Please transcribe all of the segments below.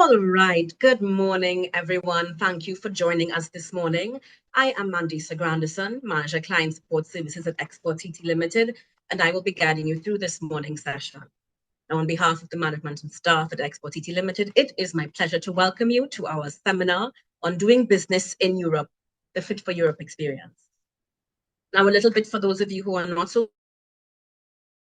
All right, good morning, everyone. Thank you for joining us this morning. I am Mandisa Grandison, Manager Client Support Services at Export TT Limited, and I will be guiding you through this morning's session. Now, on behalf of the management and staff at Export TT Limited, it is my pleasure to welcome you to our seminar on doing business in Europe, the Fit for Europe experience. Now, a little bit for those of you who are not so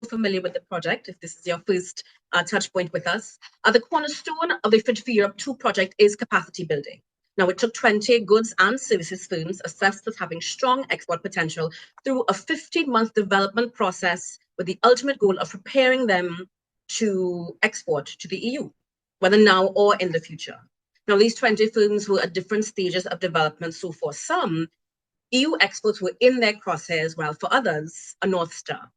familiar with the project, if this is your first touch point with us, the cornerstone of the Fit for Europe 2 project is capacity building. Now, it took 20 goods and services firms assessed as having strong export potential through a 15-month development process with the ultimate goal of preparing them to export to the EU, whether now or in the future. Now, these 20 firms were at different stages of development, so for some, EU exports were in their crosshairs, while for others, a North Star.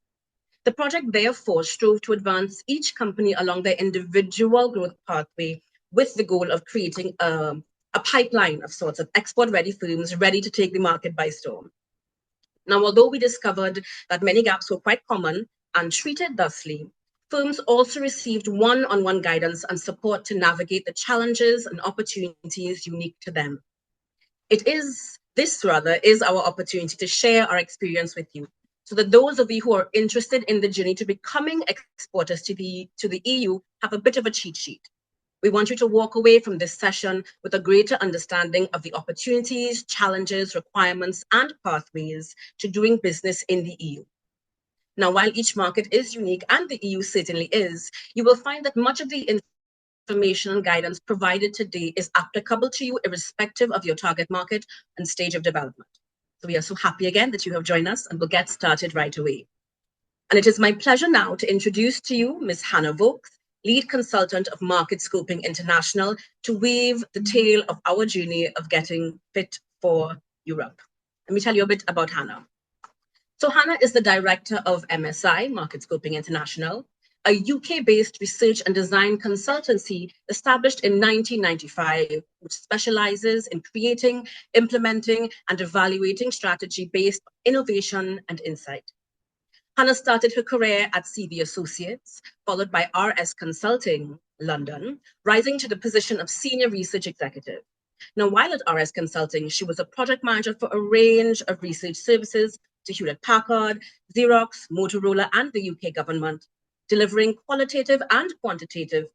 The project therefore strove to advance each company along their individual growth pathway with the goal of creating a pipeline of sorts of export-ready firms ready to take the market by storm. Now, although we discovered that many gaps were quite common and treated thusly, firms also received one-on-one guidance and support to navigate the challenges and opportunities unique to them. This is our opportunity to share our experience with you, so that those of you who are interested in the journey to becoming exporters to the EU have a bit of a cheat sheet. We want you to walk away from this session with a greater understanding of the opportunities, challenges, requirements, and pathways to doing business in the EU. Now, while each market is unique, and the EU certainly is, you will find that much of the information and guidance provided today is applicable to you irrespective of your target market and stage of development. So we are so happy again that you have joined us, and we'll get started right away. And it is my pleasure now to introduce to you Ms. Hannah Vokes, Lead Consultant of Market Scoping International, to weave the tale of our journey of getting fit for Europe. Let me tell you a bit about Hannah. So Hannah is the Director of MSI, Market Scoping International, a UK-based research and design consultancy established in 1995, which specializes in creating, implementing, and evaluating strategy based on innovation and insight. Hannah started her career at CV Associates, followed by RS Consulting, London, rising to the position of Senior Research Executive. Now, while at RS Consulting, she was a project manager for a range of research services to Hewlett-Packard, Xerox, Motorola, and the UK government, delivering qualitative, quantitative,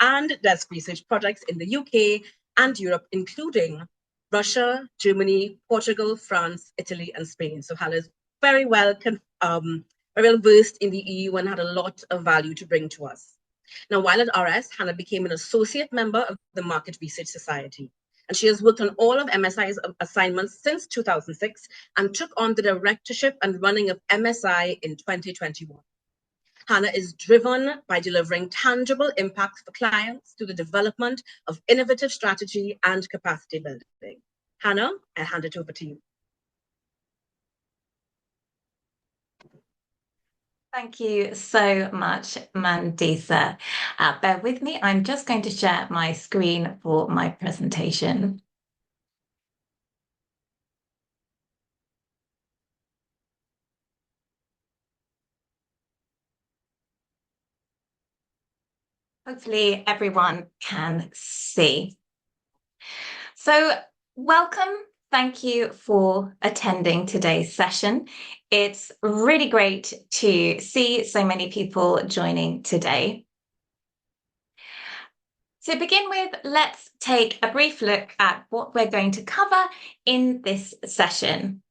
and desk research projects in the UK and Europe, including Russia, Germany, Portugal, France, Italy, and Spain. So Hannah is very well versed in the EU and had a lot of value to bring to us. Now, while at RS, Hannah became an associate member of the Market Research Society, and she has worked on all of MSI's assignments since 2006 and took on the directorship and running of MSI in 2021. Hannah is driven by delivering tangible impact for clients through the development of innovative strategy and capacity building. Hannah, I hand it over to you. Thank you so much, Mandisa. Bear with me, I'm just going to share my screen for my presentation. Hopefully everyone can see. So welcome. Thank you for attending today's session. It's really great to see so many people joining today. To begin with, let's take a brief look at what we're going to cover in this session.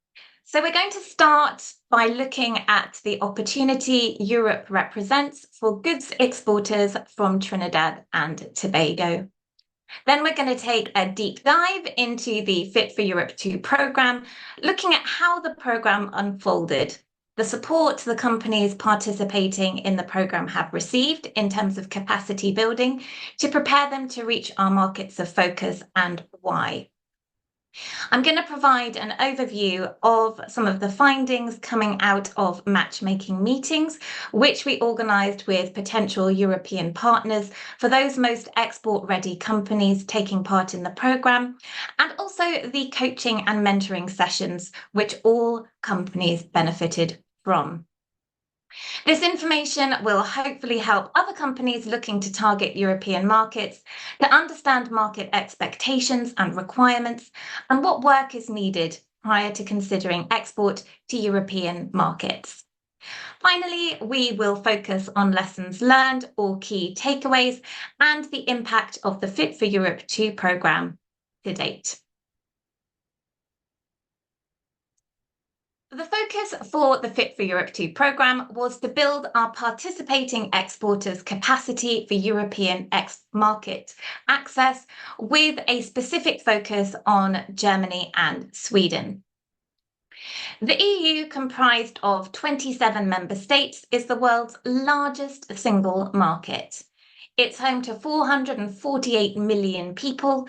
So we're going to start by looking at the opportunity Europe represents for goods exporters from Trinidad and Tobago. Then we're going to take a deep dive into the Fit for Europe 2 programme, looking at how the programme unfolded, the support the companies participating in the programme have received in terms of capacity building to prepare them to reach our markets of focus, and why. I'm going to provide an overview of some of the findings coming out of matchmaking meetings, which we organised with potential European partners for those most export-ready companies taking part in the programme, and also the coaching and mentoring sessions, which all companies benefited from. This information will hopefully help other companies looking to target European markets to understand market expectations and requirements and what work is needed prior to considering export to European markets. Finally, we will focus on lessons learned or key takeaways and the impact of the Fit for Europe 2 programme to date. The focus for the Fit for Europe 2 programme was to build our participating exporters' capacity for European market access with a specific focus on Germany and Sweden. The EU, comprised of 27 member states, is the world's largest single market. It's home to 448 million people.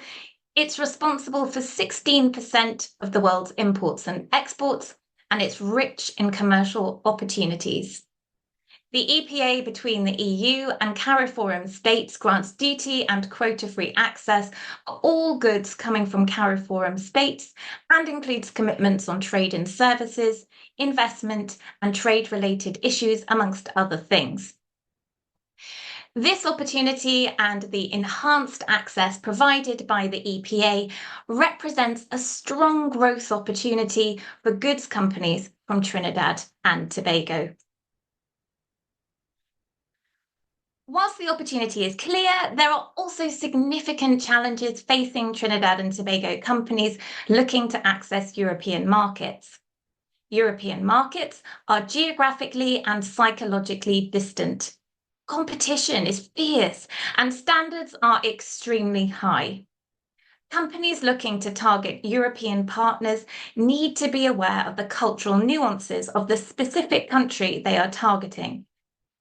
It's responsible for 16% of the world's imports and exports, and it's rich in commercial opportunities. The EPA between the EU and CARIFORUM states grants duty and quota-free access for all goods coming from CARIFORUM states and includes commitments on trade and services, investment, and trade-related issues, amongst other things. This opportunity and the enhanced access provided by the EPA represents a strong growth opportunity for goods companies from Trinidad and Tobago. Whilst the opportunity is clear, there are also significant challenges facing Trinidad and Tobago companies looking to access European markets. European markets are geographically and psychologically distant. Competition is fierce and standards are extremely high. Companies looking to target European partners need to be aware of the cultural nuances of the specific country they are targeting.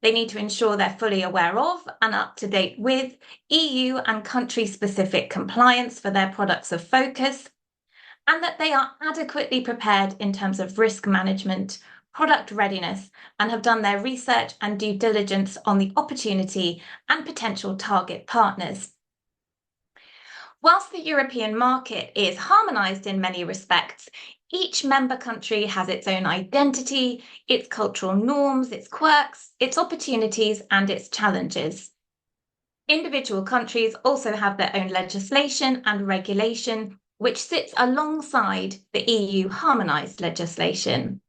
They need to ensure they're fully aware of and up to date with EU and country-specific compliance for their products of focus, and that they are adequately prepared in terms of risk management, product readiness, and have done their research and due diligence on the opportunity and potential target partners. Whilst the European market is harmonised in many respects, each member country has its own identity, its cultural norms, its quirks, its opportunities, and its challenges. Individual countries also have their own legislation and regulation, which sits alongside the EU harmonised legislation.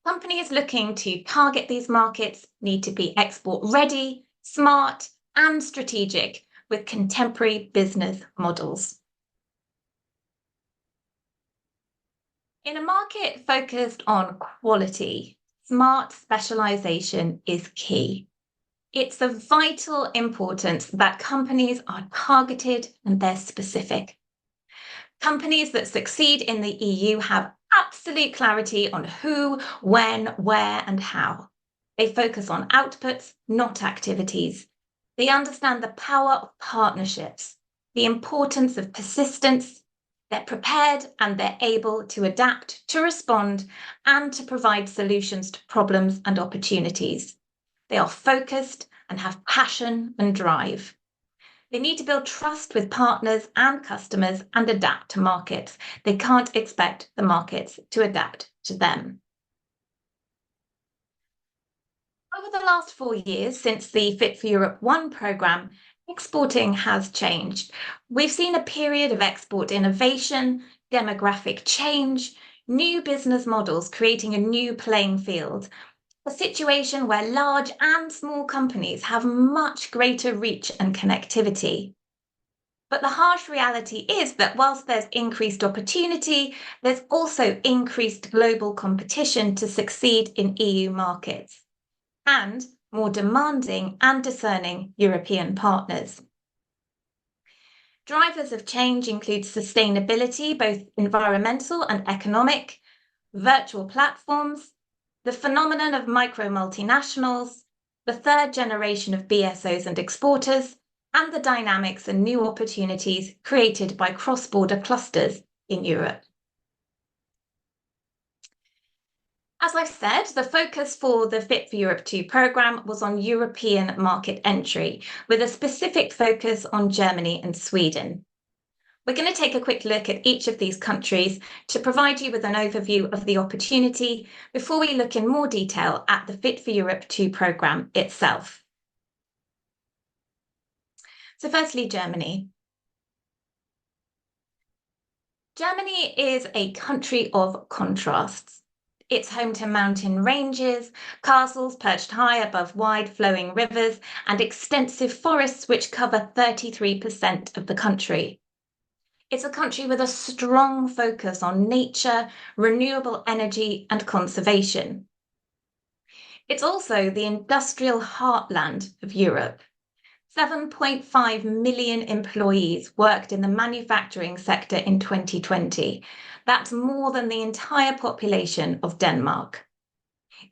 Companies looking to target these markets need to be export ready, smart, and strategic with contemporary business models. In a market focused on quality, smart specialisation is key. It's of vital importance that companies are targeted and they're specific. Companies that succeed in the EU have absolute clarity on who, when, where, and how. They focus on outputs, not activities. They understand the power of partnerships, the importance of persistence. They're prepared and they're able to adapt, to respond, and to provide solutions to problems and opportunities. They are focused and have passion and drive. They need to build trust with partners and customers and adapt to markets. They can't expect the markets to adapt to them. Over the last 4 years, since the Fit for Europe 1 programme, exporting has changed. We've seen a period of export innovation, demographic change, new business models creating a new playing field, a situation where large and small companies have much greater reach and connectivity. But the harsh reality is that whilst there's increased opportunity, there's also increased global competition to succeed in EU markets, and more demanding and discerning European partners. Drivers of change include sustainability, both environmental and economic, virtual platforms, the phenomenon of micro-multinationals, the third generation of BSOs and exporters, and the dynamics and new opportunities created by cross-border clusters in Europe. As I've said, the focus for the Fit for Europe 2 programme was on European market entry, with a specific focus on Germany and Sweden. We're going to take a quick look at each of these countries to provide you with an overview of the opportunity before we look in more detail at the Fit for Europe 2 programme itself. So firstly, Germany. Germany is a country of contrasts. It's home to mountain ranges, castles perched high above wide flowing rivers, and extensive forests which cover 33% of the country. It's a country with a strong focus on nature, renewable energy, and conservation. It's also the industrial heartland of Europe. 7.5 million employees worked in the manufacturing sector in 2020. That's more than the entire population of Denmark.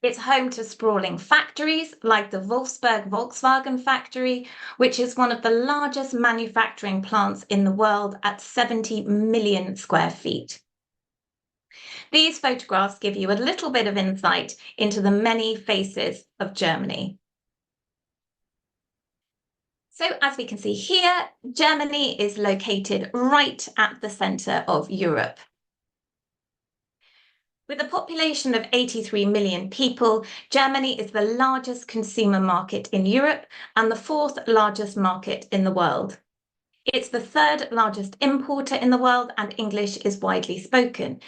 It's home to sprawling factories like the Wolfsburg Volkswagen factory, which is one of the largest manufacturing plants in the world at 70 million square feet. These photographs give you a little bit of insight into the many faces of Germany. So as we can see here, Germany is located right at the centre of Europe. With a population of 83 million people, Germany is the largest consumer market in Europe and the fourth largest market in the world. It's the third largest importer in the world, and English is widely spoken.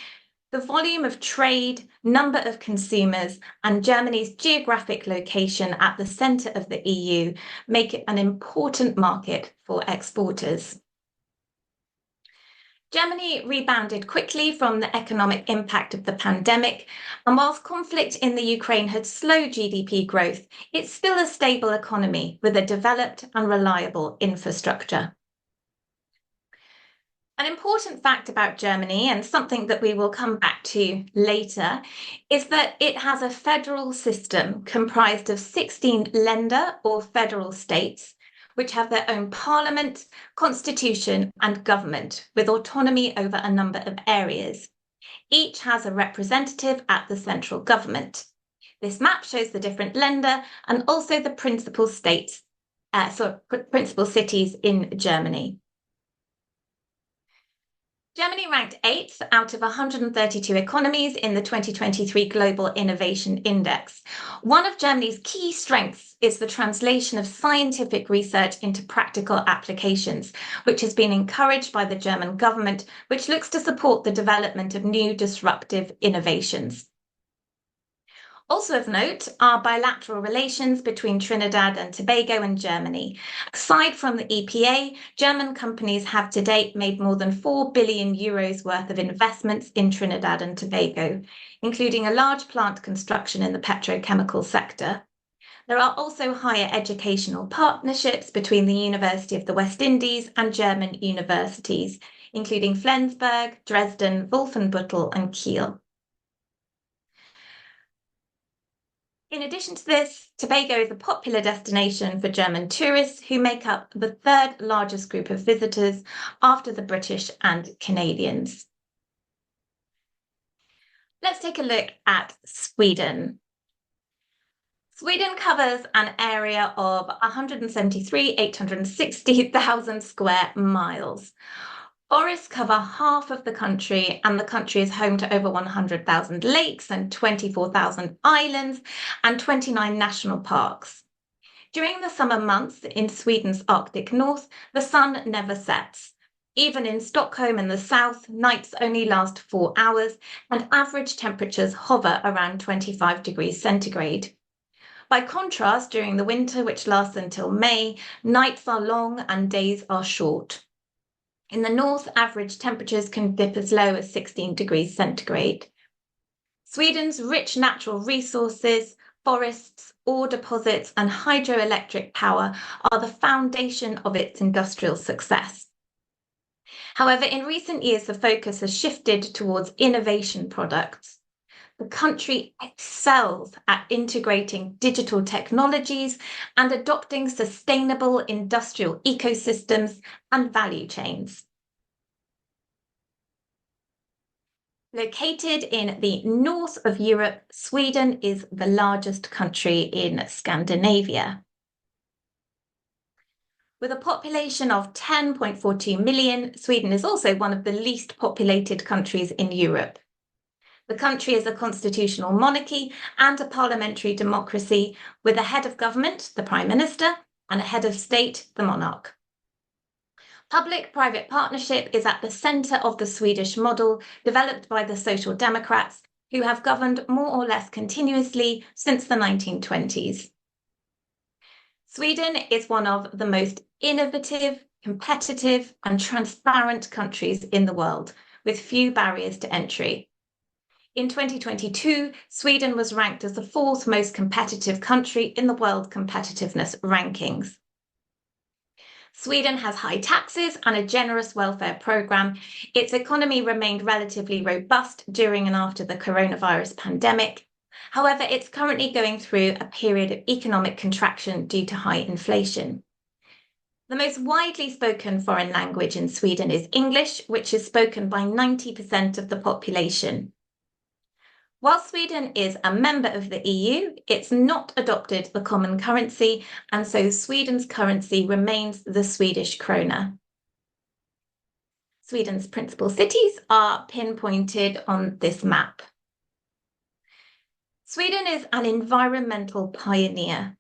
The volume of trade, number of consumers, and Germany's geographic location at the centre of the EU make it an important market for exporters. Germany rebounded quickly from the economic impact of the pandemic, and whilst conflict in the Ukraine had slowed GDP growth, it's still a stable economy with a developed and reliable infrastructure. An important fact about Germany, and something that we will come back to later, is that it has a federal system comprised of 16 Länder or federal states, which have their own parliament, constitution, and government, with autonomy over a number of areas. Each has a representative at the central government. This map shows the different Länder and also the principal states, principal cities in Germany. Germany ranked 8th out of 132 economies in the 2023 Global Innovation Index. One of Germany's key strengths is the translation of scientific research into practical applications, which has been encouraged by the German government, which looks to support the development of new disruptive innovations. Also of note are bilateral relations between Trinidad and Tobago and Germany. Aside from the EPA, German companies have to date made more than 4 billion euros worth of investments in Trinidad and Tobago, including a large plant construction in the petrochemical sector. There are also higher educational partnerships between the University of the West Indies and German universities, including Flensburg, Dresden, Wolfenbüttel, and Kiel. In addition to this, Tobago is a popular destination for German tourists who make up the third largest group of visitors after the British and Canadians. Let's take a look at Sweden. Sweden covers an area of 173,860,000 square miles. Forests cover half of the country, and the country is home to over 100,000 lakes and 24,000 islands and 29 national parks. During the summer months in Sweden's Arctic north, the sun never sets. Even in Stockholm in the south, nights only last 4 hours, and average temperatures hover around 25 degrees centigrade. By contrast, during the winter, which lasts until May, nights are long and days are short. In the north, average temperatures can dip as low as 16 degrees centigrade. Sweden's rich natural resources, forests, ore deposits, and hydroelectric power are the foundation of its industrial success. However, in recent years, the focus has shifted towards innovation products. The country excels at integrating digital technologies and adopting sustainable industrial ecosystems and value chains. Located in the north of Europe, Sweden is the largest country in Scandinavia. With a population of 10.42 million, Sweden is also one of the least populated countries in Europe. The country is a constitutional monarchy and a parliamentary democracy, with a head of government, the Prime Minister, and a head of state, the monarch. Public-private partnership is at the centre of the Swedish model, developed by the Social Democrats, who have governed more or less continuously since the 1920s. Sweden is one of the most innovative, competitive, and transparent countries in the world, with few barriers to entry. In 2022, Sweden was ranked as the fourth most competitive country in the World Competitiveness Rankings. Sweden has high taxes and a generous welfare programme. Its economy remained relatively robust during and after the coronavirus pandemic. However, it's currently going through a period of economic contraction due to high inflation. The most widely spoken foreign language in Sweden is English, which is spoken by 90% of the population. While Sweden is a member of the EU, it's not adopted the common currency, and so Sweden's currency remains the Swedish krona. Sweden's principal cities are pinpointed on this map. Sweden is an environmental pioneer.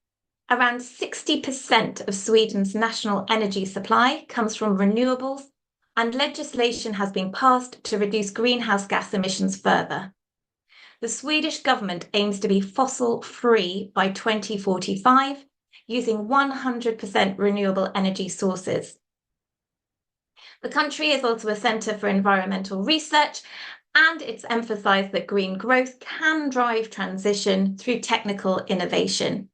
Around 60% of Sweden's national energy supply comes from renewables, and legislation has been passed to reduce greenhouse gas emissions further. The Swedish government aims to be fossil-free by 2045, using 100% renewable energy sources. The country is also a centre for environmental research, and it's emphasised that green growth can drive transition through technical innovation.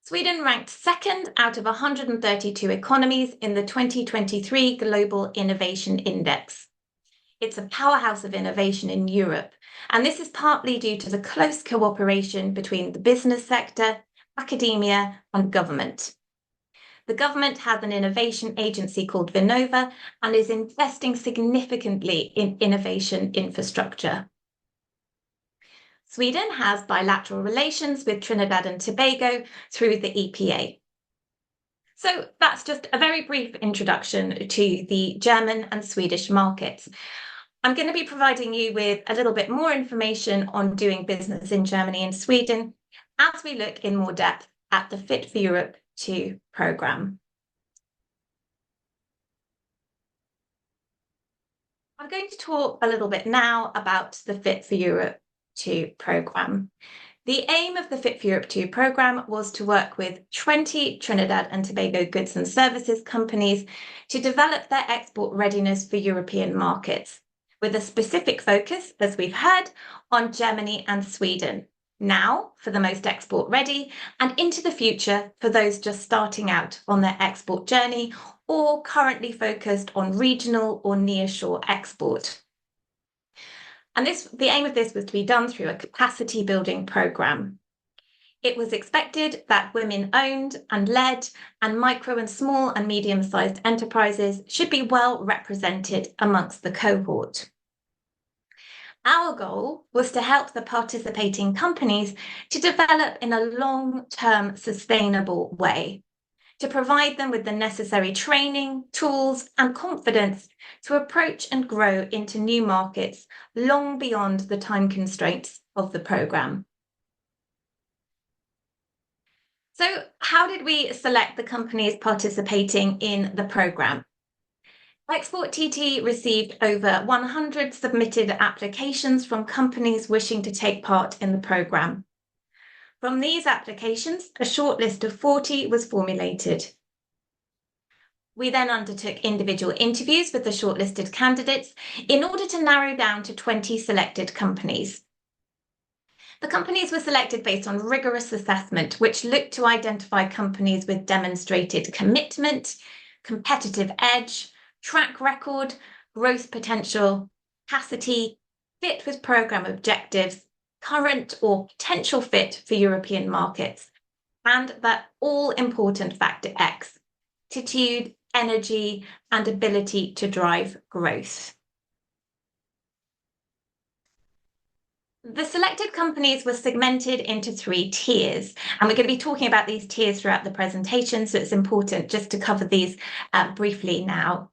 Sweden ranked second out of 132 economies in the 2023 Global Innovation Index. It's a powerhouse of innovation in Europe, and this is partly due to the close cooperation between the business sector, academia, and government. The government has an innovation agency called Vinnova and is investing significantly in innovation infrastructure. Sweden has bilateral relations with Trinidad and Tobago through the EPA. So that's just a very brief introduction to the German and Swedish markets. I'm going to be providing you with a little bit more information on doing business in Germany and Sweden as we look in more depth at the Fit for Europe 2 programme. I'm going to talk a little bit now about the Fit for Europe 2 programme. The aim of the Fit for Europe 2 programme was to work with 20 Trinidad and Tobago goods and services companies to develop their export readiness for European markets, with a specific focus, as we've heard, on Germany and Sweden, now for the most export ready, and into the future for those just starting out on their export journey or currently focused on regional or nearshore export. And the aim of this was to be done through a capacity building programme. It was expected that women-owned and led and micro and small and medium-sized enterprises should be well represented amongst the cohort. Our goal was to help the participating companies to develop in a long-term sustainable way, to provide them with the necessary training, tools, and confidence to approach and grow into new markets long beyond the time constraints of the programme. So, how did we select the companies participating in the programme? Export TT received over 100 submitted applications from companies wishing to take part in the programme. From these applications, a shortlist of 40 was formulated. We then undertook individual interviews with the shortlisted candidates in order to narrow down to 20 selected companies. The companies were selected based on rigorous assessment, which looked to identify companies with demonstrated commitment, competitive edge, track record, growth potential, capacity, fit with programme objectives, current or potential fit for European markets, and that all-important factor X, attitude, energy, and ability to drive growth. The selected companies were segmented into 3 tiers, and we're going to be talking about these tiers throughout the presentation, so it's important just to cover these briefly now.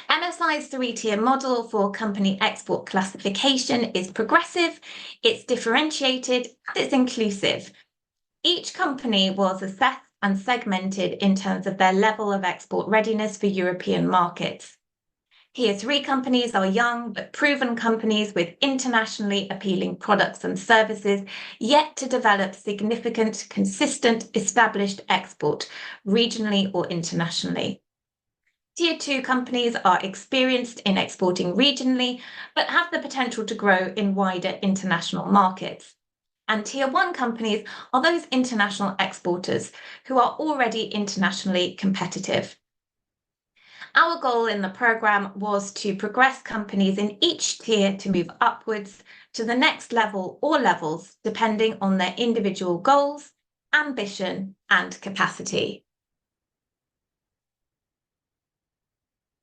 MSI's 3-tier model for company export classification is progressive, it's differentiated, and it's inclusive. Each company was assessed and segmented in terms of their level of export readiness for European markets. Tier 3 companies are young but proven companies with internationally appealing products and services, yet to develop significant, consistent, established export, regionally or internationally. Tier 2 companies are experienced in exporting regionally, but have the potential to grow in wider international markets. And Tier 1 companies are those international exporters who are already internationally competitive. Our goal in the programme was to progress companies in each tier to move upwards to the next level or levels, depending on their individual goals, ambition, and capacity.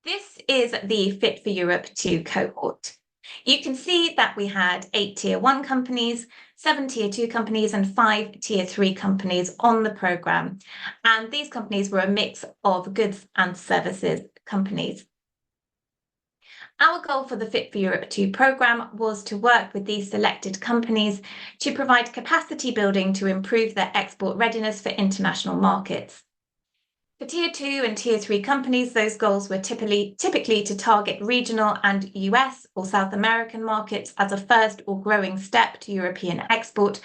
This is the Fit for Europe 2 cohort. You can see that we had 8 Tier 1 companies, 7 Tier 2 companies, and 5 Tier 3 companies on the programme. And these companies were a mix of goods and services companies. Our goal for the Fit for Europe 2 programme was to work with these selected companies to provide capacity building to improve their export readiness for international markets. For Tier 2 and Tier 3 companies, those goals were typically to target regional and US or South American markets as a first or growing step to European export,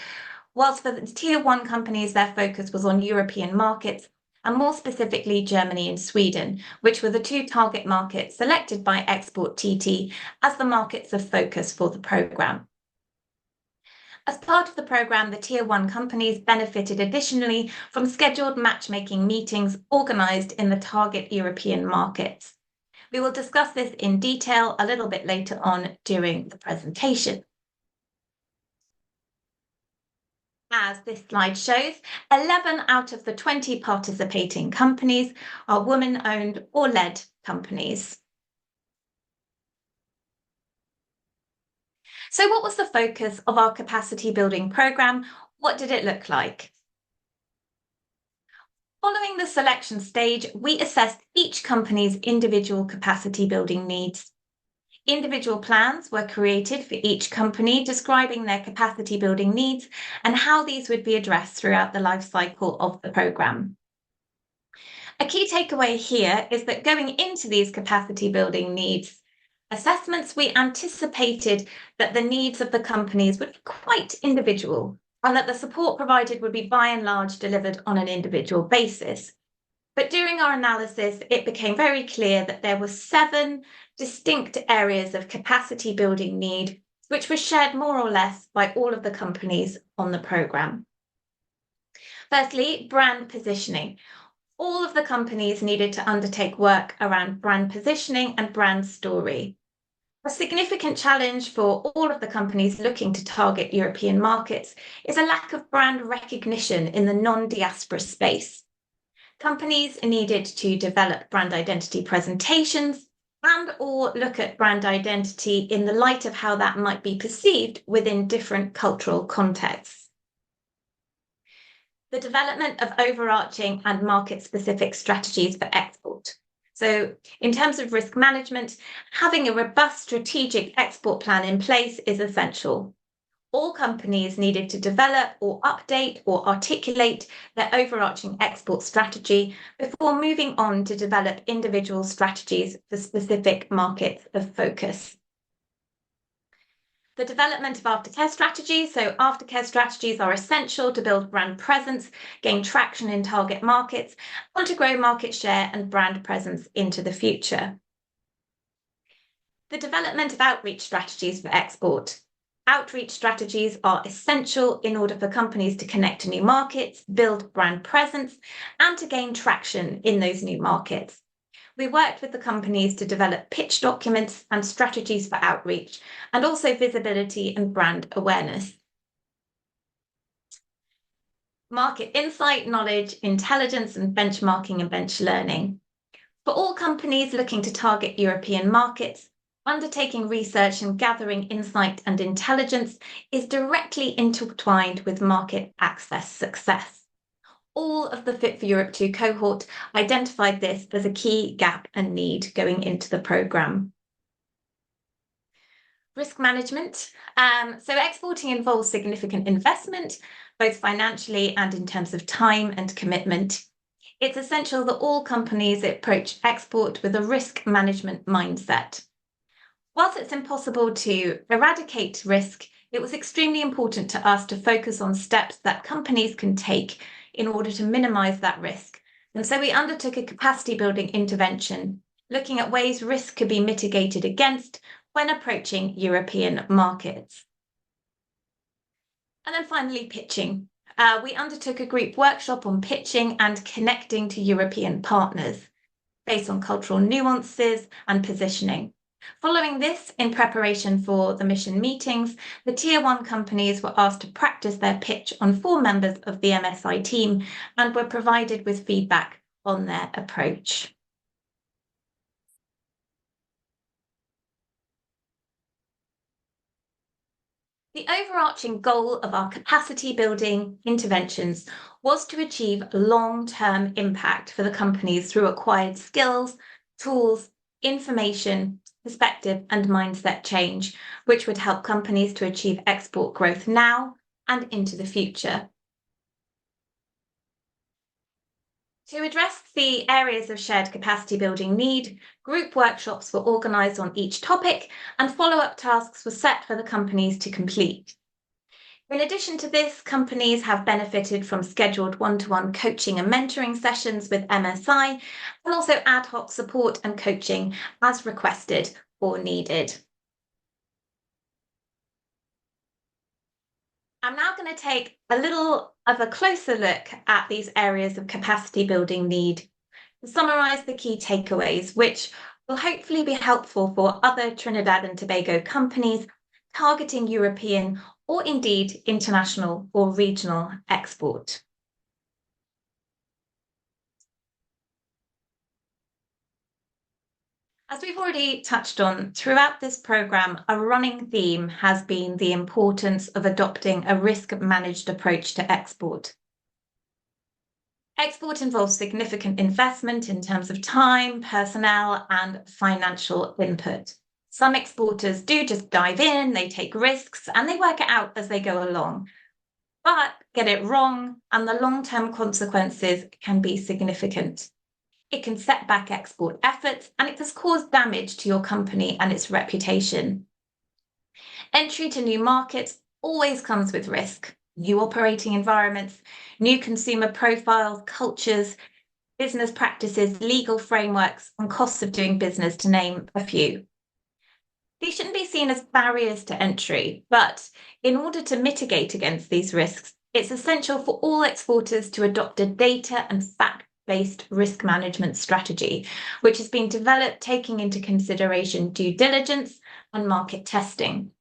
whilst for the Tier 1 companies, their focus was on European markets, and more specifically Germany and Sweden, which were the 2 target markets selected by Export TT as the markets of focus for the programme. As part of the programme, the Tier 1 companies benefited additionally from scheduled matchmaking meetings organised in the target European markets. We will discuss this in detail a little bit later on during the presentation. As this slide shows, 11 out of the 20 participating companies are women-owned or led companies. So what was the focus of our capacity building programme? What did it look like? Following the selection stage, we assessed each company's individual capacity building needs. Individual plans were created for each company describing their capacity building needs and how these would be addressed throughout the life cycle of the programme. A key takeaway here is that going into these capacity building needs assessments, we anticipated that the needs of the companies would be quite individual and that the support provided would be by and large delivered on an individual basis. But during our analysis, it became very clear that there were 7 distinct areas of capacity building need, which were shared more or less by all of the companies on the programme. Firstly, brand positioning. All of the companies needed to undertake work around brand positioning and brand story. A significant challenge for all of the companies looking to target European markets is a lack of brand recognition in the non-diaspora space. Companies needed to develop brand identity presentations and or look at brand identity in the light of how that might be perceived within different cultural contexts. The development of overarching and market-specific strategies for export. So in terms of risk management, having a robust strategic export plan in place is essential. All companies needed to develop or update or articulate their overarching export strategy before moving on to develop individual strategies for specific markets of focus. The development of aftercare strategies. So aftercare strategies are essential to build brand presence, gain traction in target markets, and to grow market share and brand presence into the future. The development of outreach strategies for export. Outreach strategies are essential in order for companies to connect to new markets, build brand presence, and to gain traction in those new markets. We worked with the companies to develop pitch documents and strategies for outreach, and also visibility and brand awareness. Market insight, knowledge, intelligence, and benchmarking and bench learning. For all companies looking to target European markets, Undertaking research and gathering insight and intelligence is directly intertwined with market access success. All of the Fit for Europe 2 cohort identified this as a key gap and need going into the programme. Risk management. So exporting involves significant investment, both financially and in terms of time and commitment. It's essential that all companies approach export with a risk management mindset. Whilst it's impossible to eradicate risk, it was extremely important to us to focus on steps that companies can take in order to minimise that risk. And so we undertook a capacity building intervention, looking at ways risk could be mitigated against when approaching European markets. And then finally, pitching. We undertook a group workshop on pitching and connecting to European partners based on cultural nuances and positioning. Following this, in preparation for the mission meetings, the Tier 1 companies were asked to practice their pitch on 4 members of the MSI team and were provided with feedback on their approach. The overarching goal of our capacity building interventions was to achieve long-term impact for the companies through acquired skills, tools, information, perspective and mindset change, which would help companies to achieve export growth now and into the future. To address the areas of shared capacity building need, group workshops were organised on each topic and follow-up tasks were set for the companies to complete. In addition to this, companies have benefited from scheduled one-to-one coaching and mentoring sessions with MSI, and also ad hoc support and coaching as requested or needed. I'm now going to take a little of a closer look at these areas of capacity building need to summarise the key takeaways, which will hopefully be helpful for other Trinidad and Tobago companies targeting European or indeed international or regional export. As we've already touched on, throughout this programme, a running theme has been the importance of adopting a risk-managed approach to export. Export involves significant investment in terms of time, personnel, and financial input. Some exporters do just dive in, they take risks, and they work it out as they go along. But get it wrong, and the long-term consequences can be significant. It can set back export efforts, and it can cause damage to your company and its reputation. Entry to new markets always comes with risk. New operating environments, new consumer profiles, cultures, business practices, legal frameworks, and costs of doing business, to name a few. These shouldn't be seen as barriers to entry, but in order to mitigate against these risks, it's essential for all exporters to adopt a data and fact-based risk management strategy, which has been developed taking into consideration due diligence and market testing.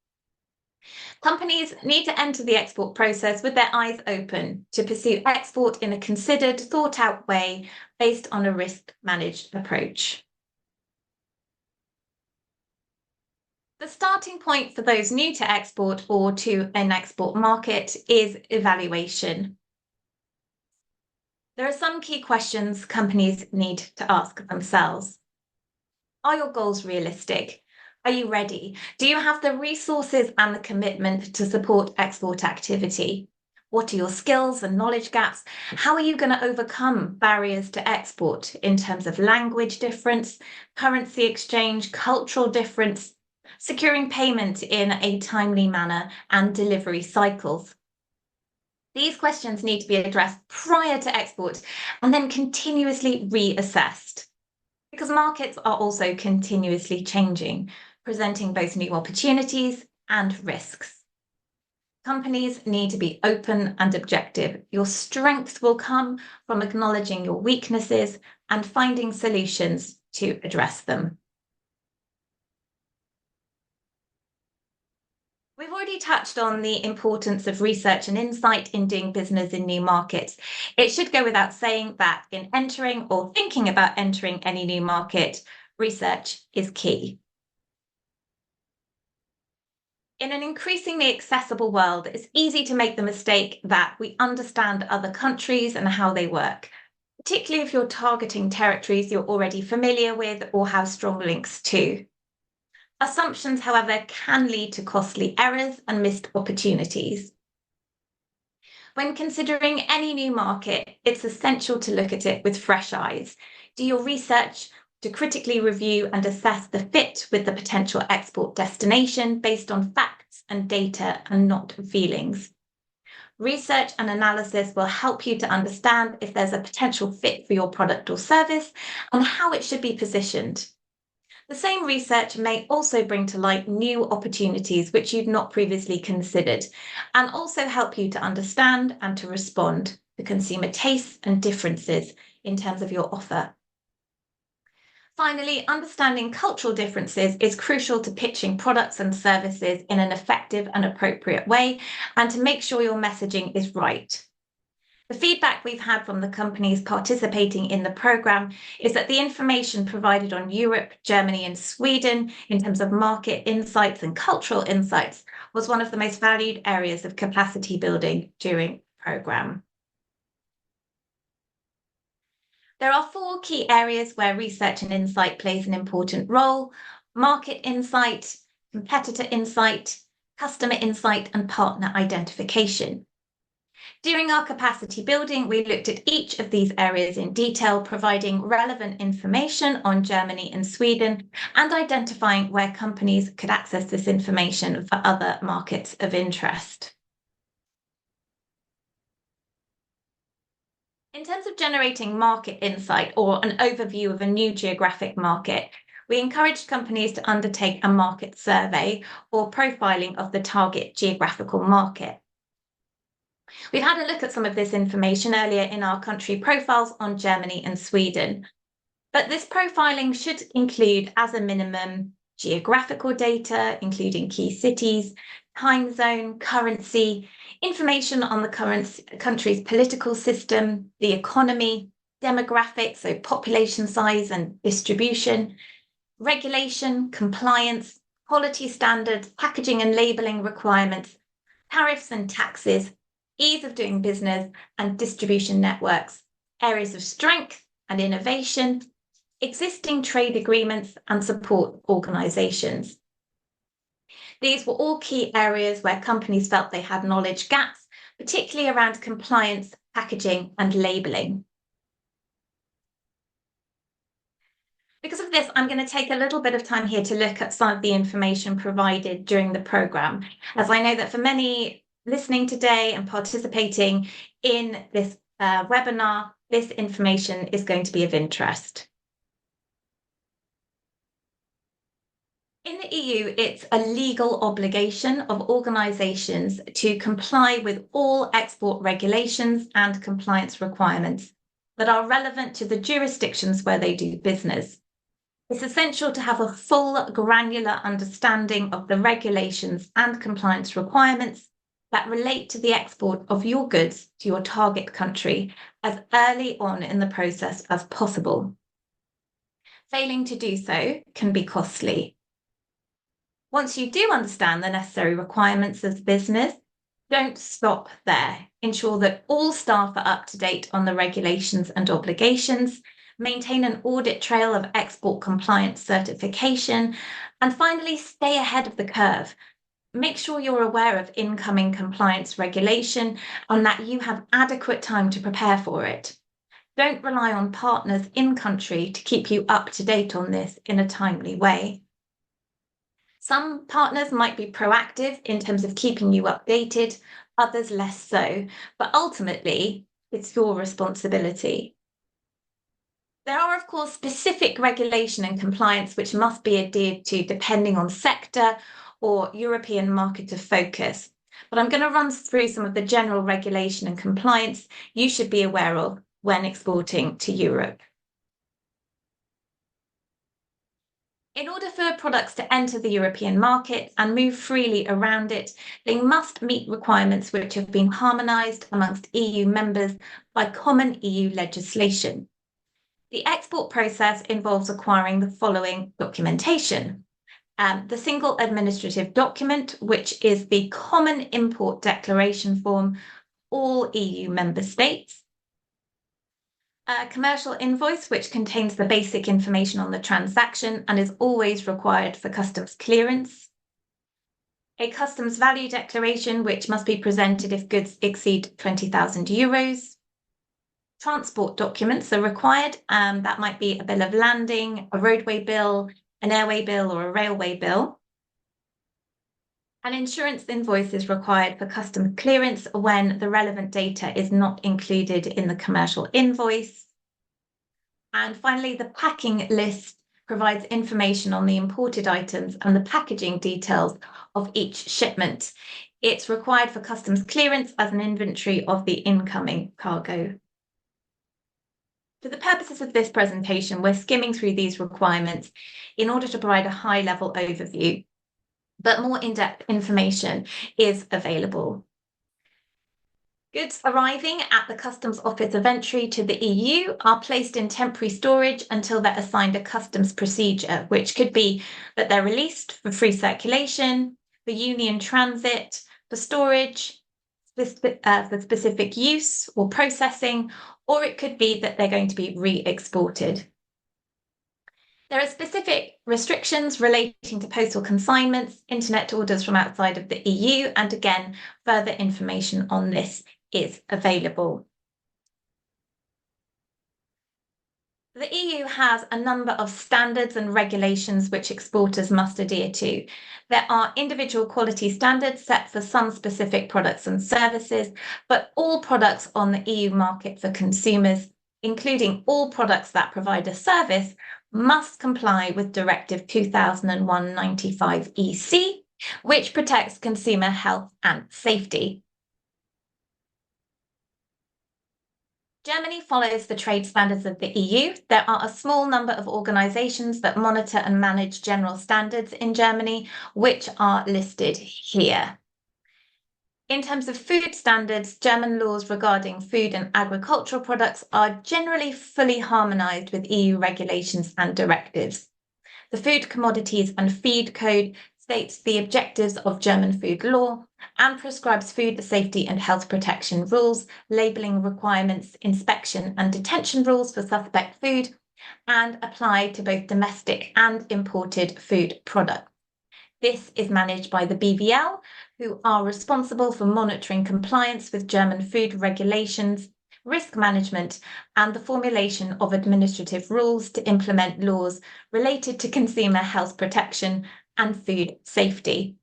Companies need to enter the export process with their eyes open to pursue export in a considered, thought-out way based on a risk-managed approach. The starting point for those new to export or to an export market is evaluation. There are some key questions companies need to ask themselves. Are your goals realistic? Are you ready? Do you have the resources and the commitment to support export activity? What are your skills and knowledge gaps? How are you going to overcome barriers to export in terms of language difference, currency exchange, cultural difference, securing payment in a timely manner, and delivery cycles? These questions need to be addressed prior to export and then continuously reassessed, because markets are also continuously changing, presenting both new opportunities and risks. Companies need to be open and objective. Your strengths will come from acknowledging your weaknesses and finding solutions to address them. We've already touched on the importance of research and insight in doing business in new markets. It should go without saying that in entering or thinking about entering any new market, research is key. In an increasingly accessible world, it's easy to make the mistake that we understand other countries and how they work, particularly if you're targeting territories you're already familiar with or have strong links to. Assumptions, however, can lead to costly errors and missed opportunities. When considering any new market, it's essential to look at it with fresh eyes. Do your research to critically review and assess the fit with the potential export destination based on facts and data and not feelings. Research and analysis will help you to understand if there's a potential fit for your product or service and how it should be positioned. The same research may also bring to light new opportunities which you'd not previously considered, and also help you to understand and to respond to consumer tastes and differences in terms of your offer. Finally, understanding cultural differences is crucial to pitching products and services in an effective and appropriate way, and to make sure your messaging is right. The feedback we've had from the companies participating in the programme is that the information provided on Europe, Germany and Sweden in terms of market insights and cultural insights was one of the most valued areas of capacity building during the programme. There are 4 key areas where research and insight plays an important role: market insight, competitor insight, customer insight and partner identification. During our capacity building, we looked at each of these areas in detail, providing relevant information on Germany and Sweden and identifying where companies could access this information for other markets of interest. In terms of generating market insight or an overview of a new geographic market, we encouraged companies to undertake a market survey or profiling of the target geographical market. We've had a look at some of this information earlier in our country profiles on Germany and Sweden, but this profiling should include, as a minimum, geographical data, including key cities, time zone, currency, information on the country's political system, the economy, demographics, so population size and distribution, regulation, compliance, quality standards, packaging and labelling requirements, tariffs and taxes, ease of doing business and distribution networks, areas of strength and innovation, existing trade agreements and support organisations. These were all key areas where companies felt they had knowledge gaps, particularly around compliance, packaging and labelling. Because of this, I'm going to take a little bit of time here to look at some of the information provided during the programme, as I know that for many listening today and participating in this webinar, this information is going to be of interest. In the EU, it's a legal obligation of organisations to comply with all export regulations and compliance requirements that are relevant to the jurisdictions where they do business. It's essential to have a full, granular understanding of the regulations and compliance requirements that relate to the export of your goods to your target country as early on in the process as possible. Failing to do so can be costly. Once you do understand the necessary requirements of the business, don't stop there. Ensure that all staff are up to date on the regulations and obligations, maintain an audit trail of export compliance certification, and finally, stay ahead of the curve. Make sure you're aware of incoming compliance regulation and that you have adequate time to prepare for it. Don't rely on partners in country to keep you up to date on this in a timely way. Some partners might be proactive in terms of keeping you updated, others less so, but ultimately, it's your responsibility. There are, of course, specific regulation and compliance which must be adhered to depending on sector or European market of focus. But I'm going to run through some of the general regulation and compliance you should be aware of when exporting to Europe. In order for products to enter the European market and move freely around it, they must meet requirements which have been harmonised amongst EU members by common EU legislation. The export process involves acquiring the following documentation: the single administrative document, which is the common import declaration form all EU member states. A commercial invoice, which contains the basic information on the transaction and is always required for customs clearance. A customs value declaration, which must be presented if goods exceed 20,000 euros. Transport documents are required. That might be a bill of landing, a roadway bill, an airway bill, or a railway bill. An insurance invoice is required for customs clearance when the relevant data is not included in the commercial invoice. And finally, the packing list provides information on the imported items and the packaging details of each shipment. It's required for customs clearance as an inventory of the incoming cargo. For the purposes of this presentation, we're skimming through these requirements in order to provide a high-level overview, but more in-depth information is available. Goods arriving at the Customs Office of Entry to the EU are placed in temporary storage until they're assigned a customs procedure, which could be that they're released for free circulation, for union transit, for storage, for specific use or processing, or it could be that they're going to be re-exported. There are specific restrictions relating to postal consignments, internet orders from outside of the EU, and again, further information on this is available. The EU has a number of standards and regulations which exporters must adhere to. There are individual quality standards set for some specific products and services, but all products on the EU market for consumers, including all products that provide a service, must comply with Directive 2001/95/EC, which protects consumer health and safety. Germany follows the trade standards of the EU. There are a small number of organisations that monitor and manage general standards in Germany, which are listed here. In terms of food standards, German laws regarding food and agricultural products are generally fully harmonised with EU regulations and directives. The Food Commodities and Feed Code states the objectives of German food law and prescribes food safety and health protection rules, labelling requirements, inspection and detention rules for suspect food, and apply to both domestic and imported food products. This is managed by the BVL, who are responsible for monitoring compliance with German food regulations, risk management, and the formulation of administrative rules to implement laws related to consumer health protection and food safety.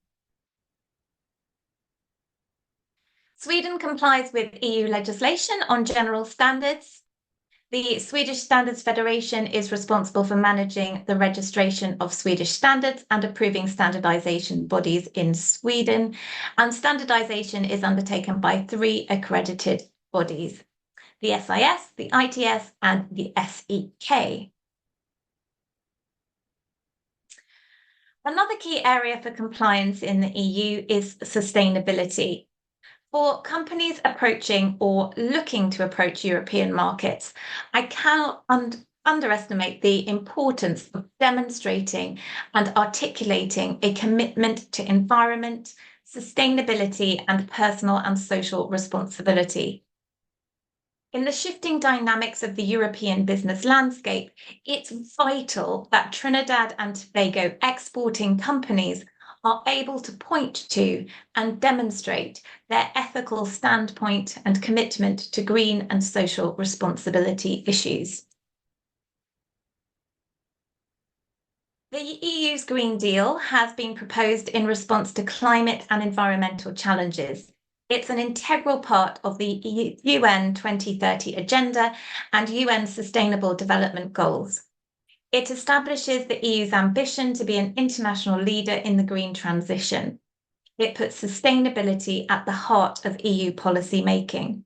Sweden complies with EU legislation on general standards. The Swedish Standards Federation is responsible for managing the registration of Swedish standards and approving standardization bodies in Sweden, and standardization is undertaken by 3 accredited bodies: the SIS, the ITS, and the SEK. Another key area for compliance in the EU is sustainability. For companies approaching or looking to approach European markets, I cannot underestimate the importance of demonstrating and articulating a commitment to environment, sustainability, and personal and social responsibility. In the shifting dynamics of the European business landscape, it's vital that Trinidad and Tobago exporting companies are able to point to and demonstrate their ethical standpoint and commitment to green and social responsibility issues. The EU's Green Deal has been proposed in response to climate and environmental challenges. It's an integral part of the UN 2030 Agenda and UN Sustainable Development Goals. It establishes the EU's ambition to be an international leader in the green transition. It puts sustainability at the heart of EU policy making.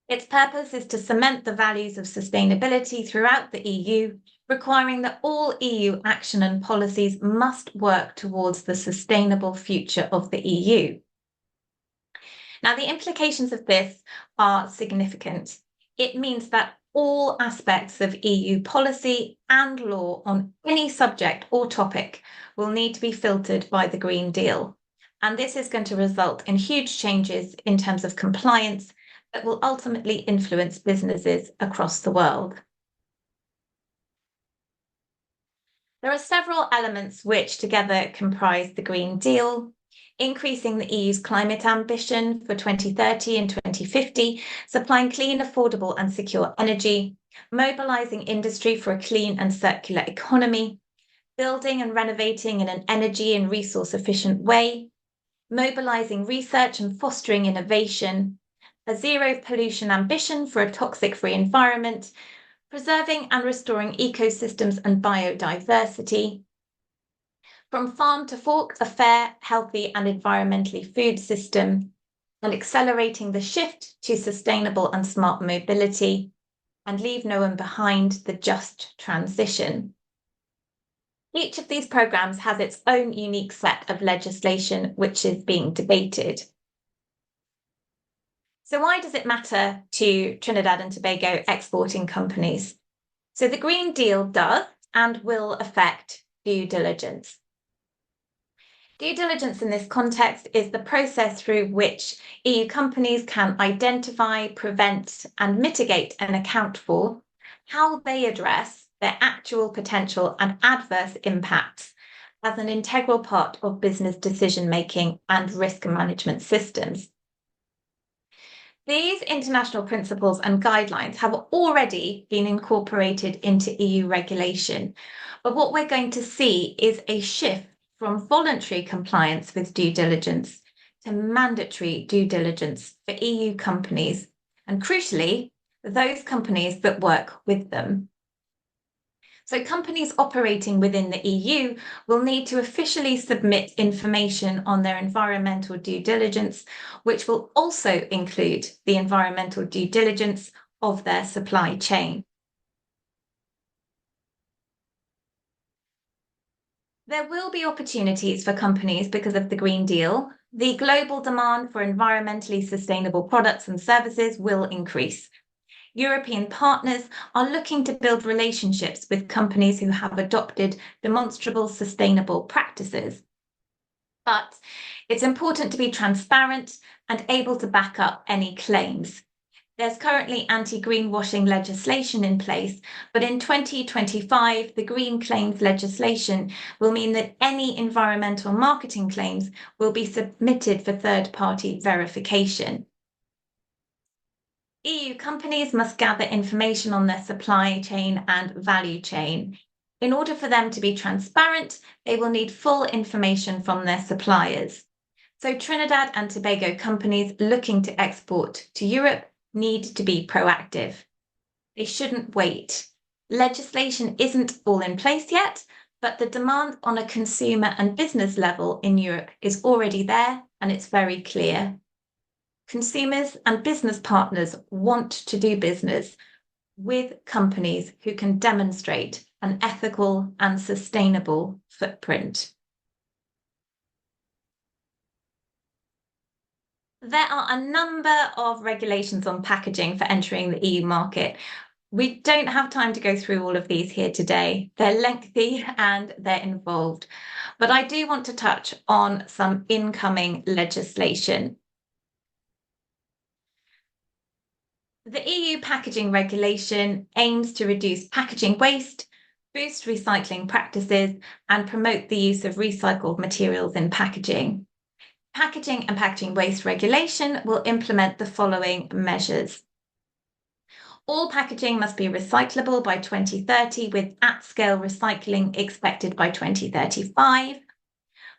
Its purpose is to cement the values of sustainability throughout the EU, requiring that all EU action and policies must work towards the sustainable future of the EU. Now, the implications of this are significant. It means that all aspects of EU policy and law on any subject or topic will need to be filtered by the Green Deal. And this is going to result in huge changes in terms of compliance that will ultimately influence businesses across the world. There are several elements which together comprise the Green Deal: increasing the EU's climate ambition for 2030 and 2050, supplying clean, affordable and secure energy, mobilising industry for a clean and circular economy, building and renovating in an energy and resource efficient way, mobilising research and fostering innovation, a zero pollution ambition for a toxic-free environment, preserving and restoring ecosystems and biodiversity. From farm to fork, a fair, healthy and environmentally food system, and accelerating the shift to sustainable and smart mobility, and leave no one behind, the just transition. Each of these programmes has its own unique set of legislation which is being debated. So why does it matter to Trinidad and Tobago exporting companies? So the Green Deal does and will affect due diligence. Due diligence in this context is the process through which EU companies can identify, prevent, and mitigate and account for how they address their actual potential and adverse impacts as an integral part of business decision-making and risk management systems. These international principles and guidelines have already been incorporated into EU regulation, but what we're going to see is a shift from voluntary compliance with due diligence to mandatory due diligence for EU companies, and crucially, those companies that work with them. So companies operating within the EU will need to officially submit information on their environmental due diligence, which will also include the environmental due diligence of their supply chain. There will be opportunities for companies because of the Green Deal. The global demand for environmentally sustainable products and services will increase. European partners are looking to build relationships with companies who have adopted demonstrable sustainable practices. But it's important to be transparent and able to back up any claims. There's currently anti-greenwashing legislation in place, but in 2025, the green claims legislation will mean that any environmental marketing claims will be submitted for third-party verification. EU companies must gather information on their supply chain and value chain. In order for them to be transparent, they will need full information from their suppliers. So Trinidad and Tobago companies looking to export to Europe need to be proactive. They shouldn't wait. Legislation isn't all in place yet, but the demand on a consumer and business level in Europe is already there, and it's very clear. Consumers and business partners want to do business with companies who can demonstrate an ethical and sustainable footprint. There are a number of regulations on packaging for entering the EU market. We don't have time to go through all of these here today. They're lengthy and they're involved, but I do want to touch on some incoming legislation. The EU packaging regulation aims to reduce packaging waste, boost recycling practices, and promote the use of recycled materials in packaging. Packaging and packaging waste regulation will implement the following measures. All packaging must be recyclable by 2030, with at-scale recycling expected by 2035.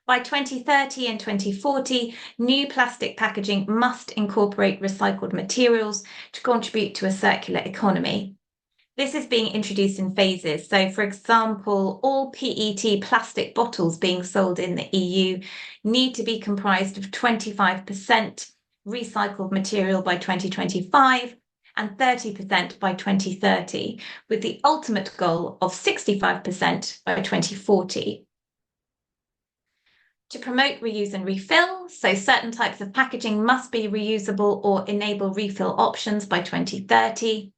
By 2030 and 2040, new plastic packaging must incorporate recycled materials to contribute to a circular economy. This is being introduced in phases. So, for example, all PET plastic bottles being sold in the EU need to be comprised of 25% recycled material by 2025 and 30% by 2030, with the ultimate goal of 65% by 2040. To promote reuse and refill, so certain types of packaging must be reusable or enable refill options by 2030.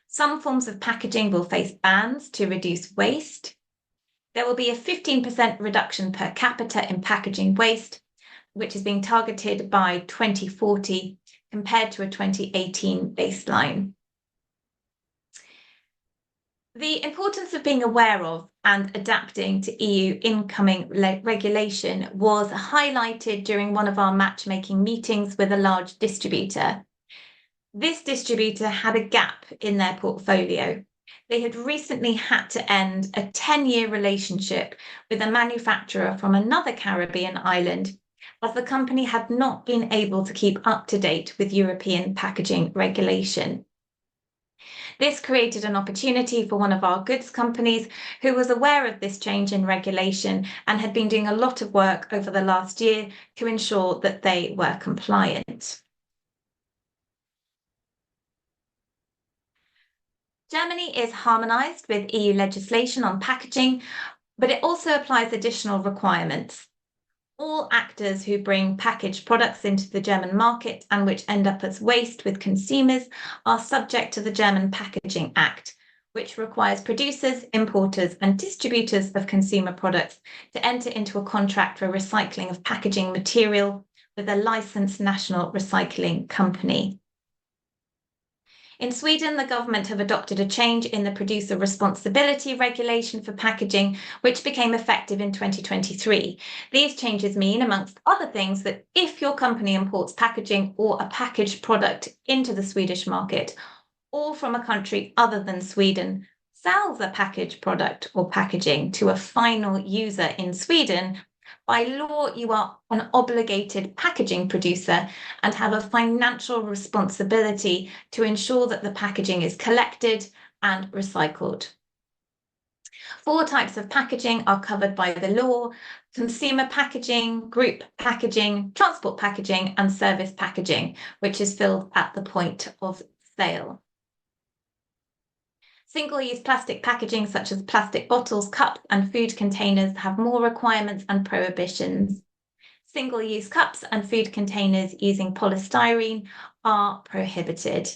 Some forms of packaging will face bans to reduce waste. There will be a 15% reduction per capita in packaging waste, which is being targeted by 2040 compared to a 2018 baseline. The importance of being aware of and adapting to EU incoming regulation was highlighted during one of our matchmaking meetings with a large distributor. This distributor had a gap in their portfolio. They had recently had to end a 10-year relationship with a manufacturer from another Caribbean island, as the company had not been able to keep up to date with European packaging regulation. This created an opportunity for one of our goods companies who was aware of this change in regulation and had been doing a lot of work over the last year to ensure that they were compliant. Germany is harmonised with EU legislation on packaging, but it also applies additional requirements. All actors who bring packaged products into the German market and which end up as waste with consumers are subject to the German Packaging Act, which requires producers, importers, and distributors of consumer products to enter into a contract for recycling of packaging material with a licensed national recycling company. In Sweden, the government have adopted a change in the producer responsibility regulation for packaging, which became effective in 2023. These changes mean, amongst other things, that if your company imports packaging or a packaged product into the Swedish market, or from a country other than Sweden, sells a packaged product or packaging to a final user in Sweden, by law, you are an obligated packaging producer and have a financial responsibility to ensure that the packaging is collected and recycled. 4 types of packaging are covered by the law: consumer packaging, group packaging, transport packaging, and service packaging, which is filled at the point of sale. Single-use plastic packaging, such as plastic bottles, cups, and food containers, have more requirements and prohibitions. Single-use cups and food containers using polystyrene are prohibited.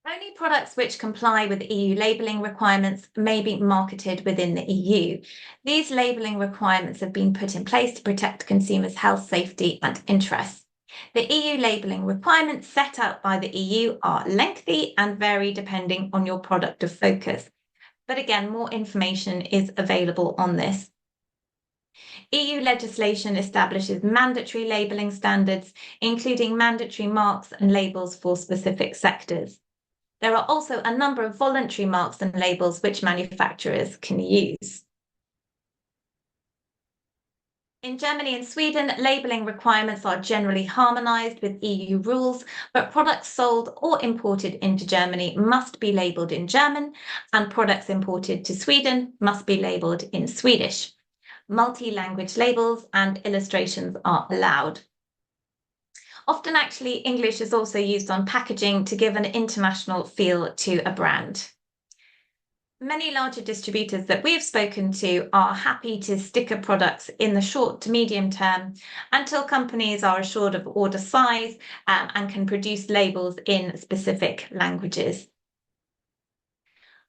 Only products which comply with EU labelling requirements may be marketed within the EU. These labelling requirements have been put in place to protect consumers' health, safety, and interests. The EU labelling requirements set out by the EU are lengthy and vary depending on your product of focus. But again, more information is available on this. EU legislation establishes mandatory labelling standards, including mandatory marks and labels for specific sectors. There are also a number of voluntary marks and labels which manufacturers can use. In Germany and Sweden, labelling requirements are generally harmonised with EU rules, but products sold or imported into Germany must be labelled in German, and products imported to Sweden must be labelled in Swedish. Multi-language labels and illustrations are allowed. Often, actually, English is also used on packaging to give an international feel to a brand. Many larger distributors that we've spoken to are happy to sticker products in the short to medium term until companies are assured of order size and can produce labels in specific languages.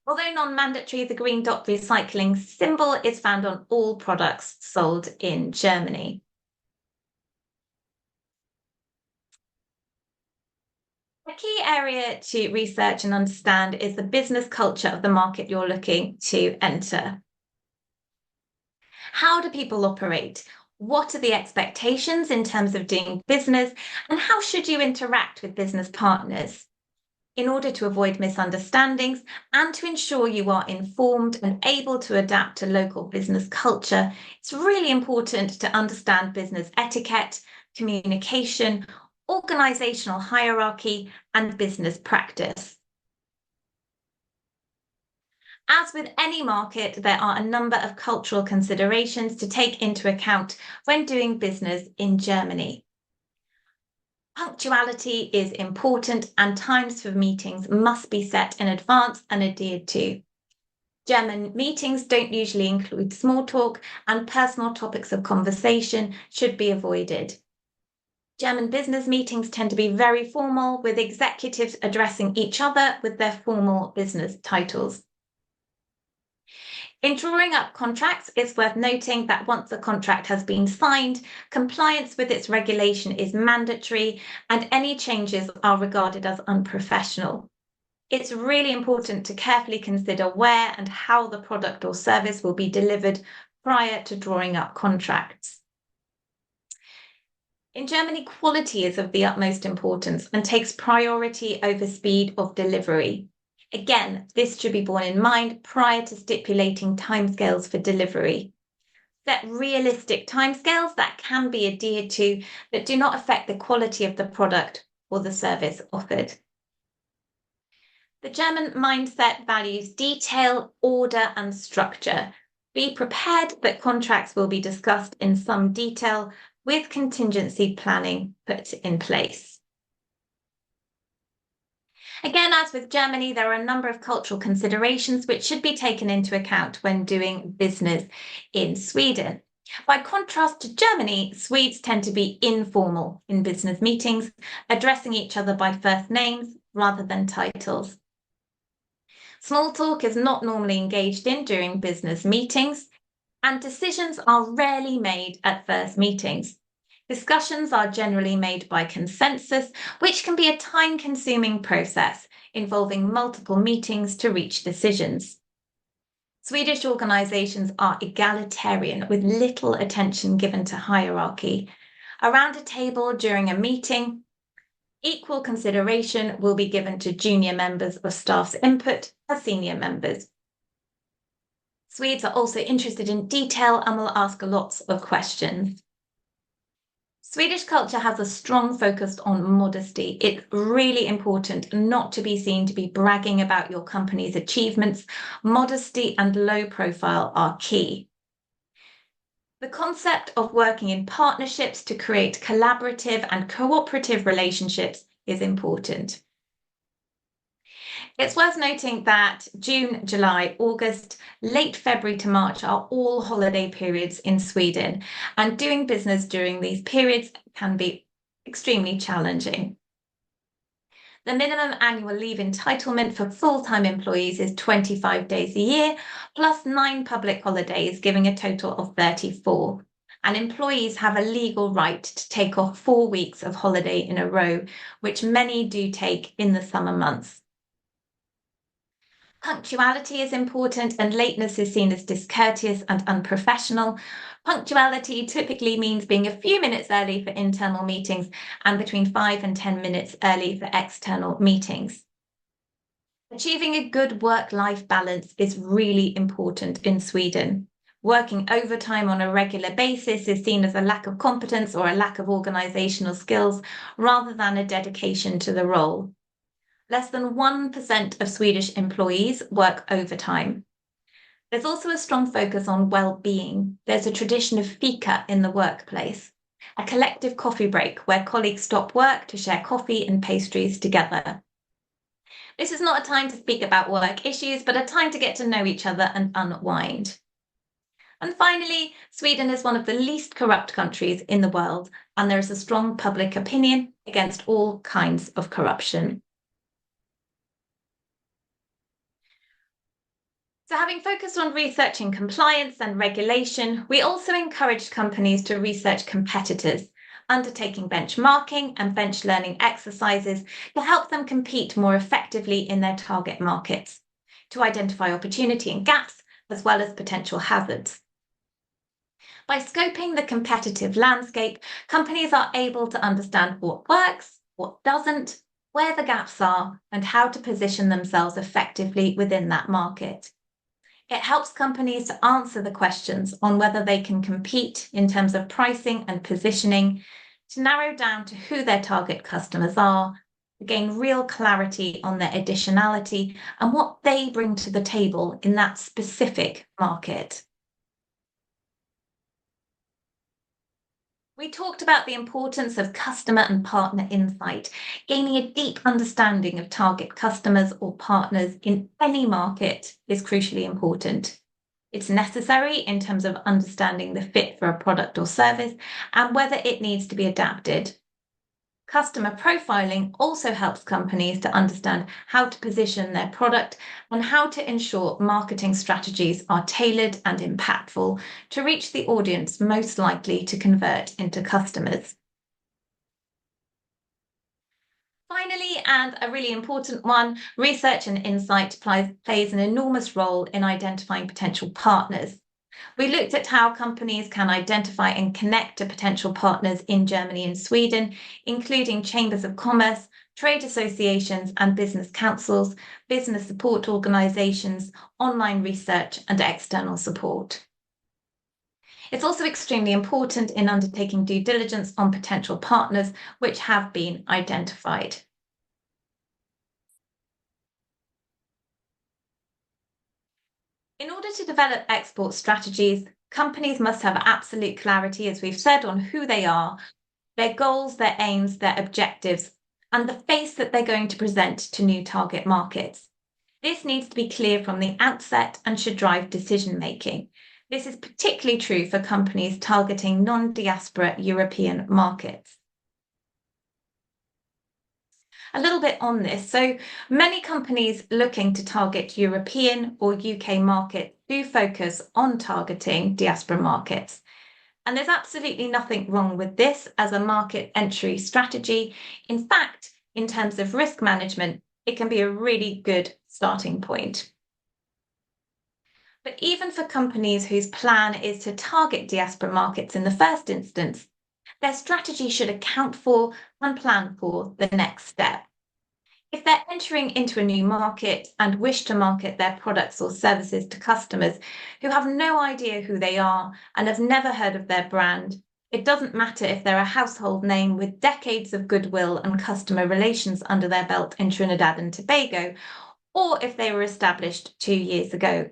Although non-mandatory, the green dot recycling symbol is found on all products sold in Germany. A key area to research and understand is the business culture of the market you're looking to enter. How do people operate? What are the expectations in terms of doing business? And how should you interact with business partners? In order to avoid misunderstandings and to ensure you are informed and able to adapt to local business culture, it's really important to understand business etiquette, communication, organizational hierarchy, and business practice. As with any market, there are a number of cultural considerations to take into account when doing business in Germany. Punctuality is important, and times for meetings must be set in advance and adhered to. German meetings don't usually include small talk, and personal topics of conversation should be avoided. German business meetings tend to be very formal, with executives addressing each other with their formal business titles. In drawing up contracts, it's worth noting that once a contract has been signed, compliance with its regulation is mandatory, and any changes are regarded as unprofessional. It's really important to carefully consider where and how the product or service will be delivered prior to drawing up contracts. In Germany, quality is of the utmost importance and takes priority over speed of delivery. Again, this should be borne in mind prior to stipulating timescales for delivery. Set realistic timescales that can be adhered to that do not affect the quality of the product or the service offered. The German mindset values detail, order, and structure. Be prepared that contracts will be discussed in some detail with contingency planning put in place. Again, as with Germany, there are a number of cultural considerations which should be taken into account when doing business in Sweden. By contrast to Germany, Swedes tend to be informal in business meetings, addressing each other by first names rather than titles. Small talk is not normally engaged in during business meetings, and decisions are rarely made at first meetings. Discussions are generally made by consensus, which can be a time-consuming process involving multiple meetings to reach decisions. Swedish organisations are egalitarian, with little attention given to hierarchy. Around a table during a meeting, equal consideration will be given to junior members of staff's input as senior members. Swedes are also interested in detail and will ask lots of questions. Swedish culture has a strong focus on modesty. It's really important not to be seen to be bragging about your company's achievements. Modesty and low profile are key. The concept of working in partnerships to create collaborative and cooperative relationships is important. It's worth noting that June, July, August, late February to March are all holiday periods in Sweden, and doing business during these periods can be extremely challenging. The minimum annual leave entitlement for full-time employees is 25 days a year, plus 9 public holidays, giving a total of 34. And employees have a legal right to take off 4 weeks of holiday in a row, which many do take in the summer months. Punctuality is important, and lateness is seen as discourteous and unprofessional. Punctuality typically means being a few minutes early for internal meetings and between 5 and 10 minutes early for external meetings. Achieving a good work-life balance is really important in Sweden. Working overtime on a regular basis is seen as a lack of competence or a lack of organisational skills rather than a dedication to the role. Less than 1% of Swedish employees work overtime. There's also a strong focus on well-being. There's a tradition of fika in the workplace, a collective coffee break where colleagues stop work to share coffee and pastries together. This is not a time to speak about work issues, but a time to get to know each other and unwind. And finally, Sweden is one of the least corrupt countries in the world, and there is a strong public opinion against all kinds of corruption. So having focused on researching compliance and regulation, we also encouraged companies to research competitors, undertaking benchmarking and bench learning exercises to help them compete more effectively in their target markets, to identify opportunity and gaps, as well as potential hazards. By scoping the competitive landscape, companies are able to understand what works, what doesn't, where the gaps are, and how to position themselves effectively within that market. It helps companies to answer the questions on whether they can compete in terms of pricing and positioning, to narrow down to who their target customers are, to gain real clarity on their additionality and what they bring to the table in that specific market. We talked about the importance of customer and partner insight. Gaining a deep understanding of target customers or partners in any market is crucially important. It's necessary in terms of understanding the fit for a product or service and whether it needs to be adapted. Customer profiling also helps companies to understand how to position their product and how to ensure marketing strategies are tailored and impactful to reach the audience most likely to convert into customers. Finally, and a really important one, research and insight plays an enormous role in identifying potential partners. We looked at how companies can identify and connect to potential partners in Germany and Sweden, including chambers of commerce, trade associations and business councils, business support organisations, online research and external support. It's also extremely important in undertaking due diligence on potential partners which have been identified. In order to develop export strategies, companies must have absolute clarity, as we've said, on who they are, their goals, their aims, their objectives, and the face that they're going to present to new target markets. This needs to be clear from the outset and should drive decision-making. This is particularly true for companies targeting non-diaspora European markets. A little bit on this. So many companies looking to target European or UK markets do focus on targeting diaspora markets. And there's absolutely nothing wrong with this as a market entry strategy. In fact, in terms of risk management, it can be a really good starting point. But even for companies whose plan is to target diaspora markets in the first instance, their strategy should account for and plan for the next step. If they're entering into a new market and wish to market their products or services to customers who have no idea who they are and have never heard of their brand, it doesn't matter if they're a household name with decades of goodwill and customer relations under their belt in Trinidad and Tobago, or if they were established 2 years ago.